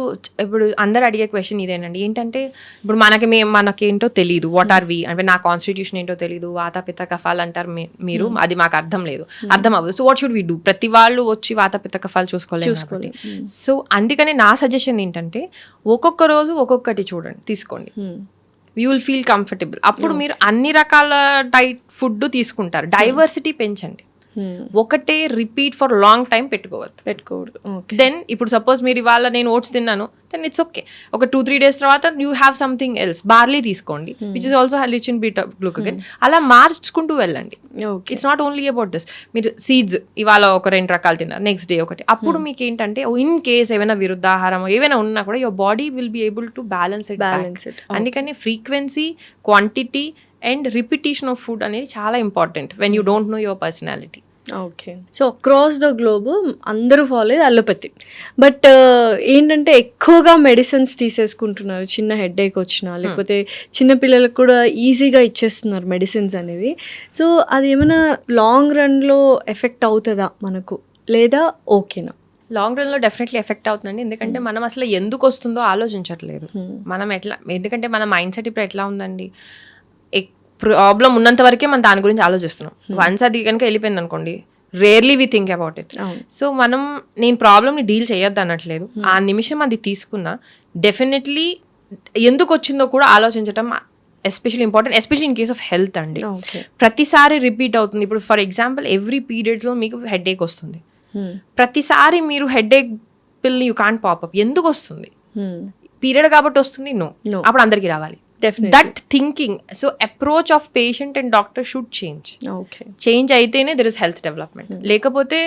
అందరు అడిగే క్వశ్చన్ ఇదేనండి, ఏంటంటే ఇప్పుడు మనకేంటో తెలియదు, వాట్ ఆర్ వి అంటే నా కాన్స్టిట్యూషన్ ఏంటో తెలియదు, వాత పిత్త కఫాలు అంటారు మీరు, అది మాకు అర్థం లేదు, అర్థం అవ్వదు. So what should we do? ప్రతి వాళ్ళు వచ్చి వాత పిత్త కఫాలు చూసుకోవాలి. సో అందుకని నా సజెషన్ ఏంటంటే ఒక్కొక్క రోజు ఒక్కొక్కటి చూడండి, తీసుకోండి. You will feel comfortable. అప్పుడు మీరు అన్ని రకాల డైట్ ఫుడ్ తీసుకుంటారు. డైవర్సిటీ పెంచండి. ఒకటే రిపీట్ ఫర్ లాంగ్ టైం పెట్టుకోవద్దు. దెన్ ఇప్పుడు సపోజ్ మీరు ఇవాళ నేను ఓట్స్ తిన్నాను, దెన్ ఇట్స్ ఓకే. ఒక 2-3 days తర్వాత you have something else. Barley తీసుకోండి, which is also rich in beta glucagon. అలా మార్చుకుంటూ వెళ్ళండి. It's not only about this. మీరు సీడ్స్ ఇవాళ ఒక 2 రకాలు తిన్నారు, నెక్స్ట్ డే ఒకటి. అప్పుడు మీకు ఏంటంటే ఇన్ కేస్ ఏమైనా విరుద్ధాహారం ఏమైనా ఉన్నా కూడా your body will be able to balance it. అందుకని frequency, quantity and repetition of food అనేది చాలా important when you don't know your personality. Okay. So across the globe అందరూ ఫాలో అయ్యేది అలోపతి. బట్ ఏంటంటే ఎక్కువగా మెడిసిన్స్ తీసేసుకుంటున్నారు. చిన్న హెడేక్ వచ్చినా లేకపోతే చిన్న పిల్లలకు కూడా ఈజీగా ఇచ్చేస్తున్నారు మెడిసిన్స్ అనేవి. సో అది ఏమైనా లాంగ్ రన్లో ఎఫెక్ట్ అవుతుందా మనకు, లేదా ఓకేనా? లాంగ్ రన్లో డెఫినెట్లీ ఎఫెక్ట్ అవుతుందండి. ఎందుకంటే మనం అసలు ఎందుకు వస్తుందో ఆలోచించట్లేదు. మనం ఎందుకంటే మన మైండ్ సెట్ ఇప్పుడు ఎట్లా ఉందండి, ప్రాబ్లం ఉన్నంత వరకే మనం దాని గురించి ఆలోచిస్తున్నాం. వన్స్ అది కనుక వెళ్ళిపోయింది అనుకోండి, rarely we think about it. So నేను ప్రాబ్లమ్ని డీల్ చేయొద్దు అనట్లేదు. ఆ నిమిషం అది తీసుకున్నా డెఫినెట్లీ ఎందుకు వచ్చిందో కూడా ఆలోచించడం especially important, especially in case of health అండి. ప్రతిసారి రిపీట్ అవుతుంది. ఇప్పుడు ఫర్ ఎగ్జాంపుల్ ఎవ్రీ పీరియడ్లో మీకు హెడేక్ వస్తుంది. ప్రతిసారి మీరు హెడేక్ పిల్ని యూ కాంట్ పాపప్. ఎందుకు వస్తుంది? పీరియడ్ కాబట్టి వస్తుంది? నో. అప్పుడు అందరికీ రావాలి. Definitely. That thinking. So approach of patient and doctor should okay. Change అయితేనే దెర్ ఇస్ హెల్త్ డెవలప్మెంట్, లేకపోతే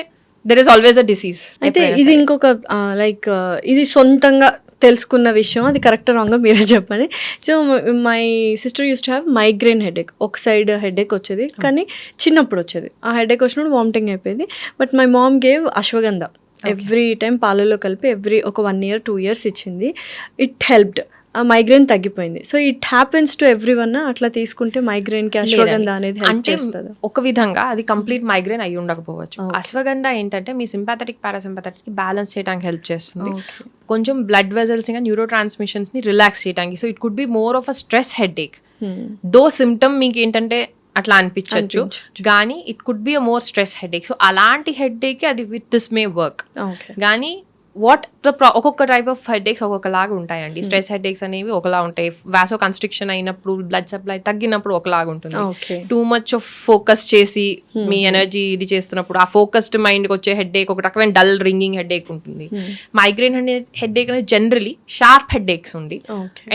there is always a disease. అయితే ఇది ఇంకొక లైక్ ఇది సొంతంగా తెలుసుకున్న విషయం, అది కరెక్ట్ రాంగ్ మీరే చెప్పండి. So my sister use to have migraine headache, ఒక సైడ్ హెడేక్ వచ్చేది, కానీ చిన్నప్పుడు వచ్చేది. ఆ హెడేక్ వచ్చినప్పుడు వామిటింగ్ అయిపోయింది. But my mom gave ashwagandha every time పాలలో కలిపి ఒక 1 year 2 years ఇచ్చింది. ఇట్ హెల్ప్డ్, ఆ మైగ్రేన్ తగ్గిపోయింది. So it happens to every one. అట్లా తీసుకుంటే మైగ్రేన్ కి అశ్వగంధ అనేది హెల్ప్ చేస్తుంది. ఒక విధంగా అది కంప్లీట్ మైగ్రేన్ అయి ఉండకపోవచ్చు. అశ్వగంధ ఏంటంటే మీ సింపాథెటిక్ పారాసింపాథెటిక్ బ్యాలెన్స్ చేయడానికి హెల్ప్ చేస్తుంది, కొంచెం బ్లడ్ వెజల్స్ ఇంకా న్యూరో ట్రాన్స్మిషన్స్ ని రిలాక్స్ చేయడానికి. So it could be more of a stress headache. Though symptom మీకు ఏంటంటే అట్లా అనిపించవచ్చు, కానీ it could be a more stress headache. So అలాంటి హెడేక్ అది విత్ దిస్ మే వర్క్. కానీ వాట్ ఒక్కొక్క టైప్ ఆఫ్ హెడేక్స్ ఒక్కొక్కలాగా ఉంటాయండి. స్ట్రెస్ హెడేక్స్ అనేవి ఒకలా ఉంటాయి, వాసో కన్స్ట్రిక్షన్ అయినప్పుడు బ్లడ్ సప్లై తగ్గినప్పుడు ఒకలాగా ఉంటుంది. టూ మచ్ ఆఫ్ ఫోకస్ చేసి మీ ఎనర్జీ ఇది చేస్తున్నప్పుడు ఆ ఫోకస్డ్ మైండ్కి వచ్చే హెడేక్ ఒక రకమైన డల్ రింగింగ్ హెడేక్ ఉంటుంది. మైగ్రేన్ అనే హెడేక్ అనేది జనరలీ షార్ప్ హెడేక్స్ ఉంది,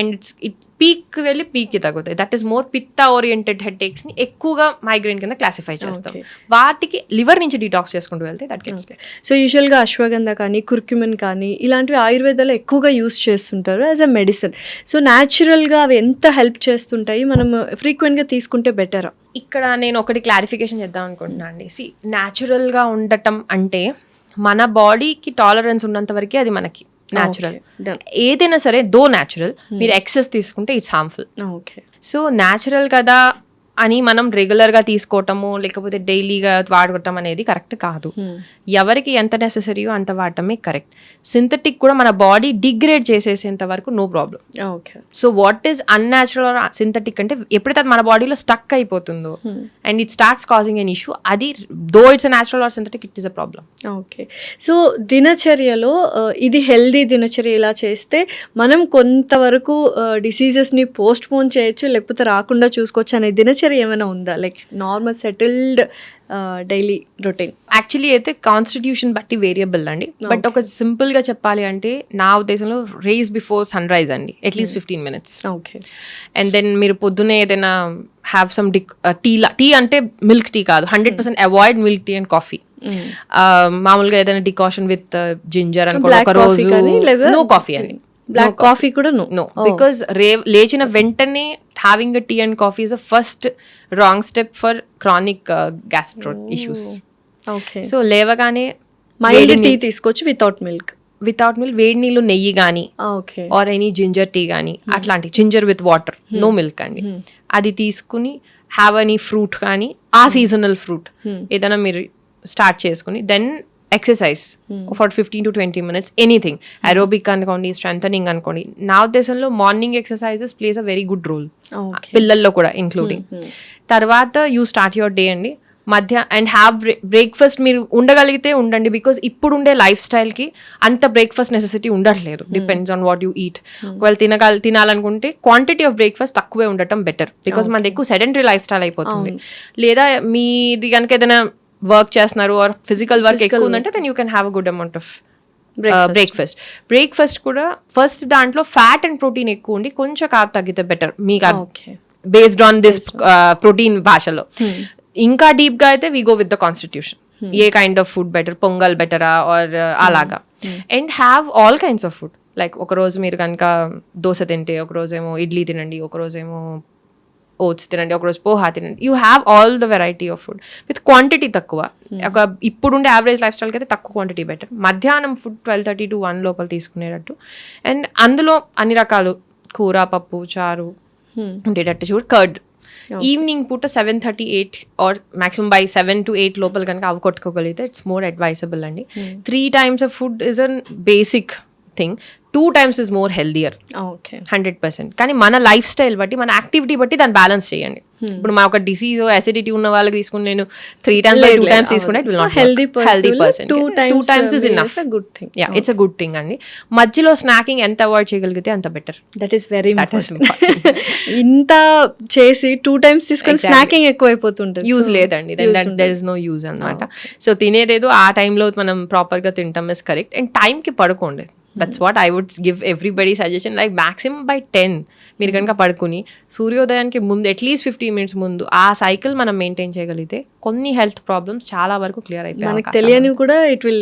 అండ్ ఇట్ పీక్ వెళ్ళి పీక్కి తగ్గుతాయి. That is more pitta oriented headaches ని ఎక్కువగా మైగ్రేన్ కింద క్లాసిఫై చేస్తాం. వాటికి లివర్ నుంచి డిటాక్స్ చేసుకుంటూ వెళ్తే దట్ గెట్స్. సో యూజువల్గా అశ్వగంధ కానీ కుర్క్యుమిన్ కానీ ఇలాంటివి ఆయుర్వేదాలో ఎక్కువగా యూస్ చేస్తుంటారు యాజ్ అ మెడిసిన్. సో న్యాచురల్గా అవి ఎంత హెల్ప్ చేస్తుంటాయి, మనం ఫ్రీక్వెంట్గా తీసుకుంటే బెటరా? ఇక్కడ నేను ఒకటి క్లారిఫికేషన్ చేద్దాం అనుకుంటున్నాను అండి. న్యాచురల్గా ఉండటం అంటే మన బాడీకి టాలరెన్స్ ఉన్నంత వరకే అది మనకి న్యాచురల్. ఏదైనా సరే దో న్యాచురల్, మీరు ఎక్సెస్ తీసుకుంటే ఇట్స్ హార్మ్ఫుల్. సో న్యాచురల్ కదా అని మనం రెగ్యులర్గా తీసుకోవటము లేకపోతే డైలీగా వాడటం అనేది కరెక్ట్ కాదు. ఎవరికి ఎంత నెససరీయో అంత వాడటమే కరెక్ట్. సింథటిక్ కూడా మన బాడీ డిగ్రేడ్ చేసేసేంత వరకు no problem. So what is unnatural or synthetic అంటే ఎప్పుడైతే అది మన బాడీలో స్టక్ అయిపోతుందో and it starts causing an issue, అది though it's natural or synthetic it is a problem. Okay. So దినచర్యలో ఇది హెల్దీ దినచర్య ఇలా చేస్తే మనం కొంతవరకు డిసీజెస్ని పోస్ట్ పోన్ చేయొచ్చు, లేకపోతే రాకుండా చూసుకోవచ్చు అనే దినచర్య ఏమైనా ఉందా? Like normal settled daily routine. Actually అయితే కాన్స్టిట్యూషన్ బట్టి వేరియబుల్ అండి. బట్ ఒక సింపుల్ గా చెప్పాలి అంటే నా ఉద్దేశంలో రైజ్ బిఫోర్ సన్ రైజ్ అండి, at least 15 minutes. Okay. And then మీరు పొద్దున్నే ఏదైనా హ్యావ్ సమ్ టీ అంటే మిల్క్ టీ కాదు, 100% avoid milk tea and coffee. మామూలుగా ఏదైనా డికాషన్ విత్ జింజర్ అనుకో, ఒక రోజు నో కాఫీ అండి. బ్లాక్ కాఫీ కూడా నో, బికాస్ లేచిన వెంటనే having a tea and coffee is a first wrong step for chronic gastro issues. So లేవగానే మైల్డ్ టీ తీసుకోవచ్చు వితౌట్ మిల్క్. వేడి నీళ్ళు, నెయ్యి కానీ ఆర్ ఎనీ జింజర్ టీ కానీ, అట్లాంటి ginger with water, no milk అండి, అది తీసుకుని హ్యావ్ ఎనీ ఫ్రూట్ కానీ, ఆ సీజనల్ ఫ్రూట్ ఏదైనా మీరు స్టార్ట్ చేసుకుని then exercise for 15 to 20 minutes, anything, aerobic అనుకోండి, స్ట్రెంథనింగ్ అనుకోండి. నా ఉద్దేశంలో morning exercises plays a very good role, పిల్లల్లో కూడా ఇంక్లూడింగ్. తర్వాత యూ స్టార్ట్ యువర్ డే అండి, అండ్ హ్యావ్ బ్రేక్ఫాస్ట్ మీరు ఉండగలిగితే ఉండండి, బికాస్ ఇప్పుడు ఉండే లైఫ్ స్టైల్కి అంత బ్రేక్ఫాస్ట్ నెసెసిటీ ఉండట్లేదు, depends on what you eat. ఒకవేళ తినాలనుకుంటే క్వాంటిటీ ఆఫ్ బ్రేక్ఫాస్ట్ తక్కువే ఉండటం బెటర్, బికాస్ మనది ఎక్కువ సెడెంటరీ లైఫ్ స్టైల్ అయిపోతుంది. లేదా మీది కనుక ఏదైనా వర్క్ చేస్తున్నారు ఆర్ ఫిజికల్ వర్క్ ఎక్కువ ఉందంటే then you can have a good amount of breakfast కూడా ఫస్ట్ దాంట్లో ఫ్యాట్ అండ్ ప్రోటీన్ ఎక్కువ ఉండి కొంచెం కార్బ్ తగ్గితే బెటర్, మీకు బేస్డ్ ఆన్ దిస్ ప్రోటీన్ భాషలో. ఇంకా డీప్ గా అయితే we go with the constitution, A kind of food better, pongal బెటరా ఆర్ అలాగా. And have all kinds of food, like ఒకరోజు మీరు కనుక దోశ తింటే ఒకరోజేమో ఇడ్లీ తినండి, ఒకరోజేమో ఓట్స్ తినండి, ఒకరోజు పోహా తినండి. You have all the variety of food with quantity తక్కువ. ఒక ఇప్పుడుండే యావరేజ్ లైఫ్ స్టైల్కి అయితే తక్కువ క్వాంటిటీ బెటర్. మధ్యాహ్నం ఫుడ్ 12:30 to 1 లోపల తీసుకునేటట్టు, అండ్ అందులో అన్ని రకాలు కూర, పప్పు, చారు ఉండేటట్టు చూడు. కర్డ్ ఈవినింగ్ పూట 7:30-8 ఆర్ మాక్సిమం బై 7 to 8 లోపల కనుక అవి కొట్టుకోగలిగితే ఇట్స్ మోర్ అడ్వైజబుల్ అండి. 3 times of food is an basic thing, 2 times is more healthier. 100%. కానీ మన లైఫ్ స్టైల్ బట్టి, మన యాక్టివిటీ బట్టి దాన్ని బ్యాలెన్స్ చేయండి. ఇప్పుడు మా ఒక డిసీజ్ అసిడిటీ ఉన్న వాళ్ళకి తీసుకుని నేను 3 times 2 times తీసుకుంటే it will not healthy person. 2 times is enough. Good thing. Yeah, it's a good thing అండి. మధ్యలో స్నాకింగ్ ఎంత అవాయిడ్ చేయగలిగితే అంత better. That is very important. ఇంత చేసి 2 times తీసుకొని స్నాకింగ్ ఎక్కువ అయిపోతుంటుంది, యూజ్ లేదండి, దెర్ ఇస్ నో యూజ్ అన్నమాట. సో తినేదేదో ఆ టైంలో మనం ప్రాపర్ గా తింటాం ఇస్ కరెక్ట్. అండ్ టైంకి పడుకోండి, that's what I would give everybody suggestion. Like maximum by 10 మీరు కనుక పడుకుని సూర్యోదయానికి ముందు అట్లీస్ట్ 15 minutes ముందు ఆ సైకిల్ మనం మెయింటైన్ చేయగలిగితే కొన్ని హెల్త్ ప్రాబ్లమ్స్ చాలా వరకు క్లియర్ మనకు అయిపోయి తెలియనివి కూడా ఇట్ విల్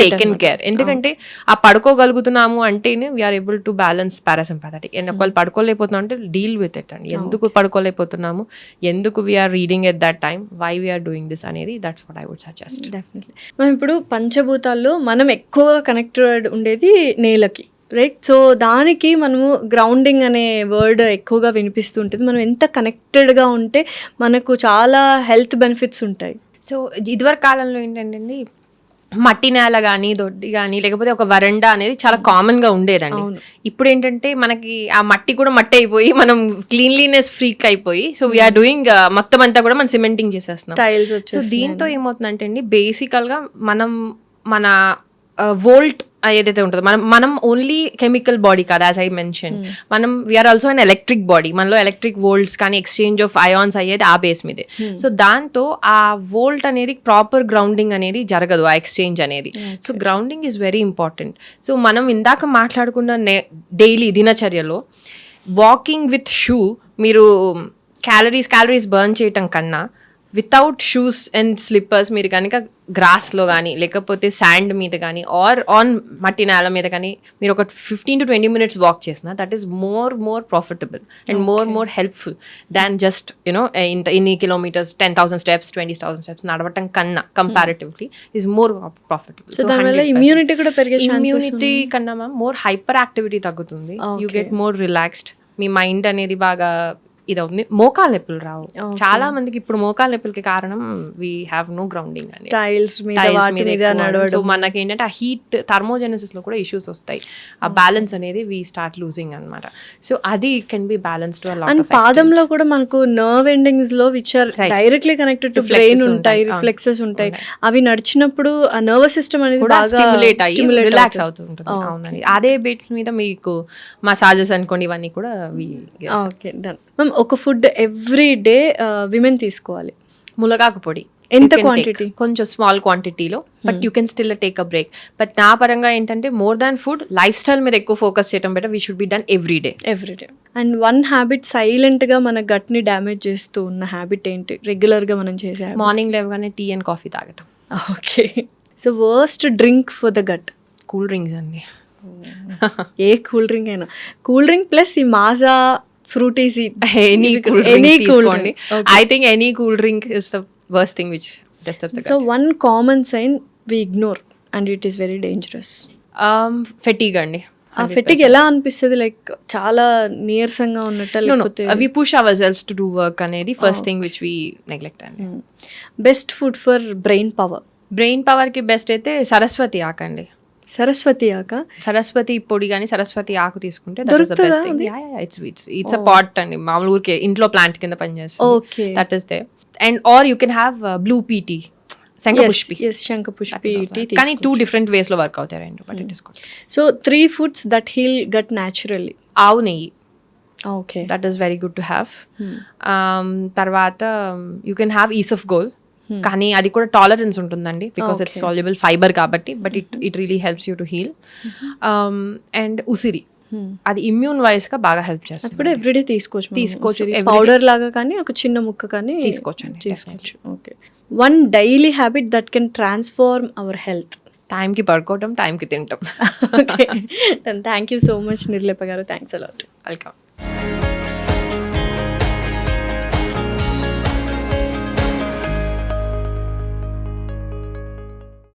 టేకెన్ కేర్. ఎందుకంటే ఆ పడుకోగలుగుతున్నాము అంటేనే we are able to balance parasympathetic. And ఒకవేళ పడుకోలేకపోతున్నాం అంటే డీల్ విత్ ఇట్ అండి. ఎందుకు పడుకోలేకపోతున్నాము, ఎందుకు we are reading at that time, why we are doing this అనేది that's what I would suggest. Definitely. మనం ఇప్పుడు పంచభూతాల్లో మనం ఎక్కువగా కనెక్టెడ్ ఉండేది నేలకి, రైట్? సో దానికి మనము గ్రౌండింగ్ అనే వర్డ్ ఎక్కువగా వినిపిస్తుంటుంది. మనం ఎంత కనెక్టెడ్గా ఉంటే మనకు చాలా హెల్త్ బెనిఫిట్స్ ఉంటాయి. సో ఇదివరకు కాలంలో ఏంటంటే మట్టి నేల కానీ దొడ్డి కానీ లేకపోతే ఒక వరండా అనేది చాలా కామన్ గా ఉండేదండి. ఇప్పుడు ఏంటంటే మనకి ఆ మట్టి కూడా మట్టి అయిపోయి మనం క్లీన్లీనెస్ ఫ్రీక్ అయిపోయి సో వీఆర్ డూయింగ్ మొత్తం అంతా కూడా మనం సిమెంటింగ్ చేసేస్తున్నాం. టైల్స్ సో దీంతో ఏమవుతుందంటే అండి బేసికల్ గా మన వోల్ట్ ఏదైతే ఉంటుందో మనం ఓన్లీ కెమికల్ బాడీ కాదు, యాజ్ ఐ మెన్షన్ మనం we are also an electric body. మనలో ఎలక్ట్రిక్ వోల్ట్స్ కానీ ఎక్స్చేంజ్ ఆఫ్ అయాన్స్ అయ్యేది ఆ బేస్ మీదే. సో దాంతో ఆ వోల్ట్ అనేది ప్రాపర్ గ్రౌండింగ్ అనేది జరగదు, ఆ ఎక్స్చేంజ్ అనేది. So grounding is very important. So మనం ఇందాక మాట్లాడుకున్న డైలీ దినచర్యలో వాకింగ్ విత్ షూ మీరు క్యాలరీస్ బర్న్ చేయటం కన్నా వితౌట్ షూస్ అండ్ స్లిప్పర్స్ మీరు కనుక గ్రాస్లో కానీ లేకపోతే శాండ్ మీద కానీ ఆర్ ఆన్ మట్టి నేల మీద కానీ మీరు ఒక 15 to 20 minutes వాక్ చేసిన that is more profitable and more helpful than just ఇన్ని కిలోమీటర్స్ 10,000 steps 20,000 steps నడవటం కన్నా comparatively is more profitable. So దానివల్ల ఇమ్యూనిటీ కూడా పెరిగే ఇమ్యూనిటీ కన్నా మ్యామ్ మోర్ హైపర్ యాక్టివిటీ తగ్గుతుంది. You get more relaxed. Me mind అనేది బాగా ఇదవుతుంది. మోకాలు నొప్పులు రావు. చాలా మందికి ఇప్పుడు మోకాలు నొప్పులకి కారణం వీ హ్యావ్ నో గ్రౌండింగ్ అని టైల్స్ మీద సో మనకి ఏంటంటే ఆ హీట్ థర్మోజెనసిస్ లో కూడా ఇష్యూస్ వస్తాయి. ఆ బ్యాలెన్స్ అనేది వీ స్టార్ట్ లూజింగ్ అనమాట. సో అది కెన్ బి బ్యాలెన్స్డ్. అండ్ పాదంలో కూడా మనకు నర్వ్ ఎండింగ్స్ లో which are directly connected to brain ఉంటాయి, రిఫ్లెక్సెస్ ఉంటాయి. అవి నడిచినప్పుడు ఆ నర్వస్ సిస్టమ్ అనేది బాగా స్టిమ్యులేట్ అయ్యి రిలాక్స్ అవుతుంటుంది. అవునండి. అదే బేట్ మీద మీకు మసాజెస్ అనుకోండి ఇవన్నీ కూడా ఓకే డన్. మ్యామ్ ఒక ఫుడ్ ఎవ్రీ డే విమెన్ తీసుకోవాలి. ములగాకు పొడి ఎంత క్వాంటిటీ? కొంచెం స్మాల్ క్వాంటిటీలో, but you can still take a break. But నా పరంగా ఏంటంటే more than food life style మీద ఎక్కువ ఫోకస్ చేయడం better. We should be done every day. And one habit silent గా మన గట్ ని డ్యామేజ్ చేస్తూ ఉన్న హ్యాబిట్ ఏంటి రెగ్యులర్ గా మనం చేసే? మార్నింగ్ లేవగానే టీ అండ్ కాఫీ తాగటం. Okay. So worst drink for the gut? Cool drinks అండి. ఏ కూల్ డ్రింక్ అయినా. కూల్ డ్రింక్ ప్లస్ ఈ Maaza Frootis any cool drink తీసుకోండి. I think any cool drink is the worst thing which disturbs the gut. So one common sign we ignore and it is very dangerous. Fatigue అండి. ఆ fatigue ఎలా అనిపిస్తుంది? Like చాలా నీరసంగా ఉన్నట్టు లేకపోతే we push ourselves to do work అనేది first thing which we neglect అండి. Best food for brain power? Brain power కి బెస్ట్ అయితే సరస్వతి ఆకండి. సరస్వతి పొడి కానీ సరస్వతి ఆకు తీసుకుంటే ఇట్స్ అ పాట్ అండి. మామూలు ఊరికే ఇంట్లో ప్లాంట్ కింద పనిచేస్తుంది. That is they. And or you can have blue pea tea, Shankhpushpi. కానీ 2 different ways లో వర్క్ అవుతాయి రెండు. But it is good. So 3 foods that heal gut naturally. ఆవు నెయ్యి. Okay, that is very good to have. తర్వాత you can have isabgol. కానీ అది కూడా టాలరెన్స్ ఉంటుందండి బికాస్ ఇట్స్ సాల్యుబుల్ ఫైబర్ కాబట్టి. But it really helps you to heal. And ఉసిరి, అది ఇమ్యూన్ వైజ్ గా బాగా హెల్ప్ చేస్తుంది. కూడా ఎవ్రీడే తీసుకోవచ్చు. పౌడర్ లాగా కానీ ఒక చిన్న ముక్క కానీ తీసుకోవచ్చు. Okay. One daily habit that can transform our health? టైంకి పడుకోవటం, టైంకి తినటం. Okay, thank you so much Nirlepa garu. Thanks a lot. Welcome.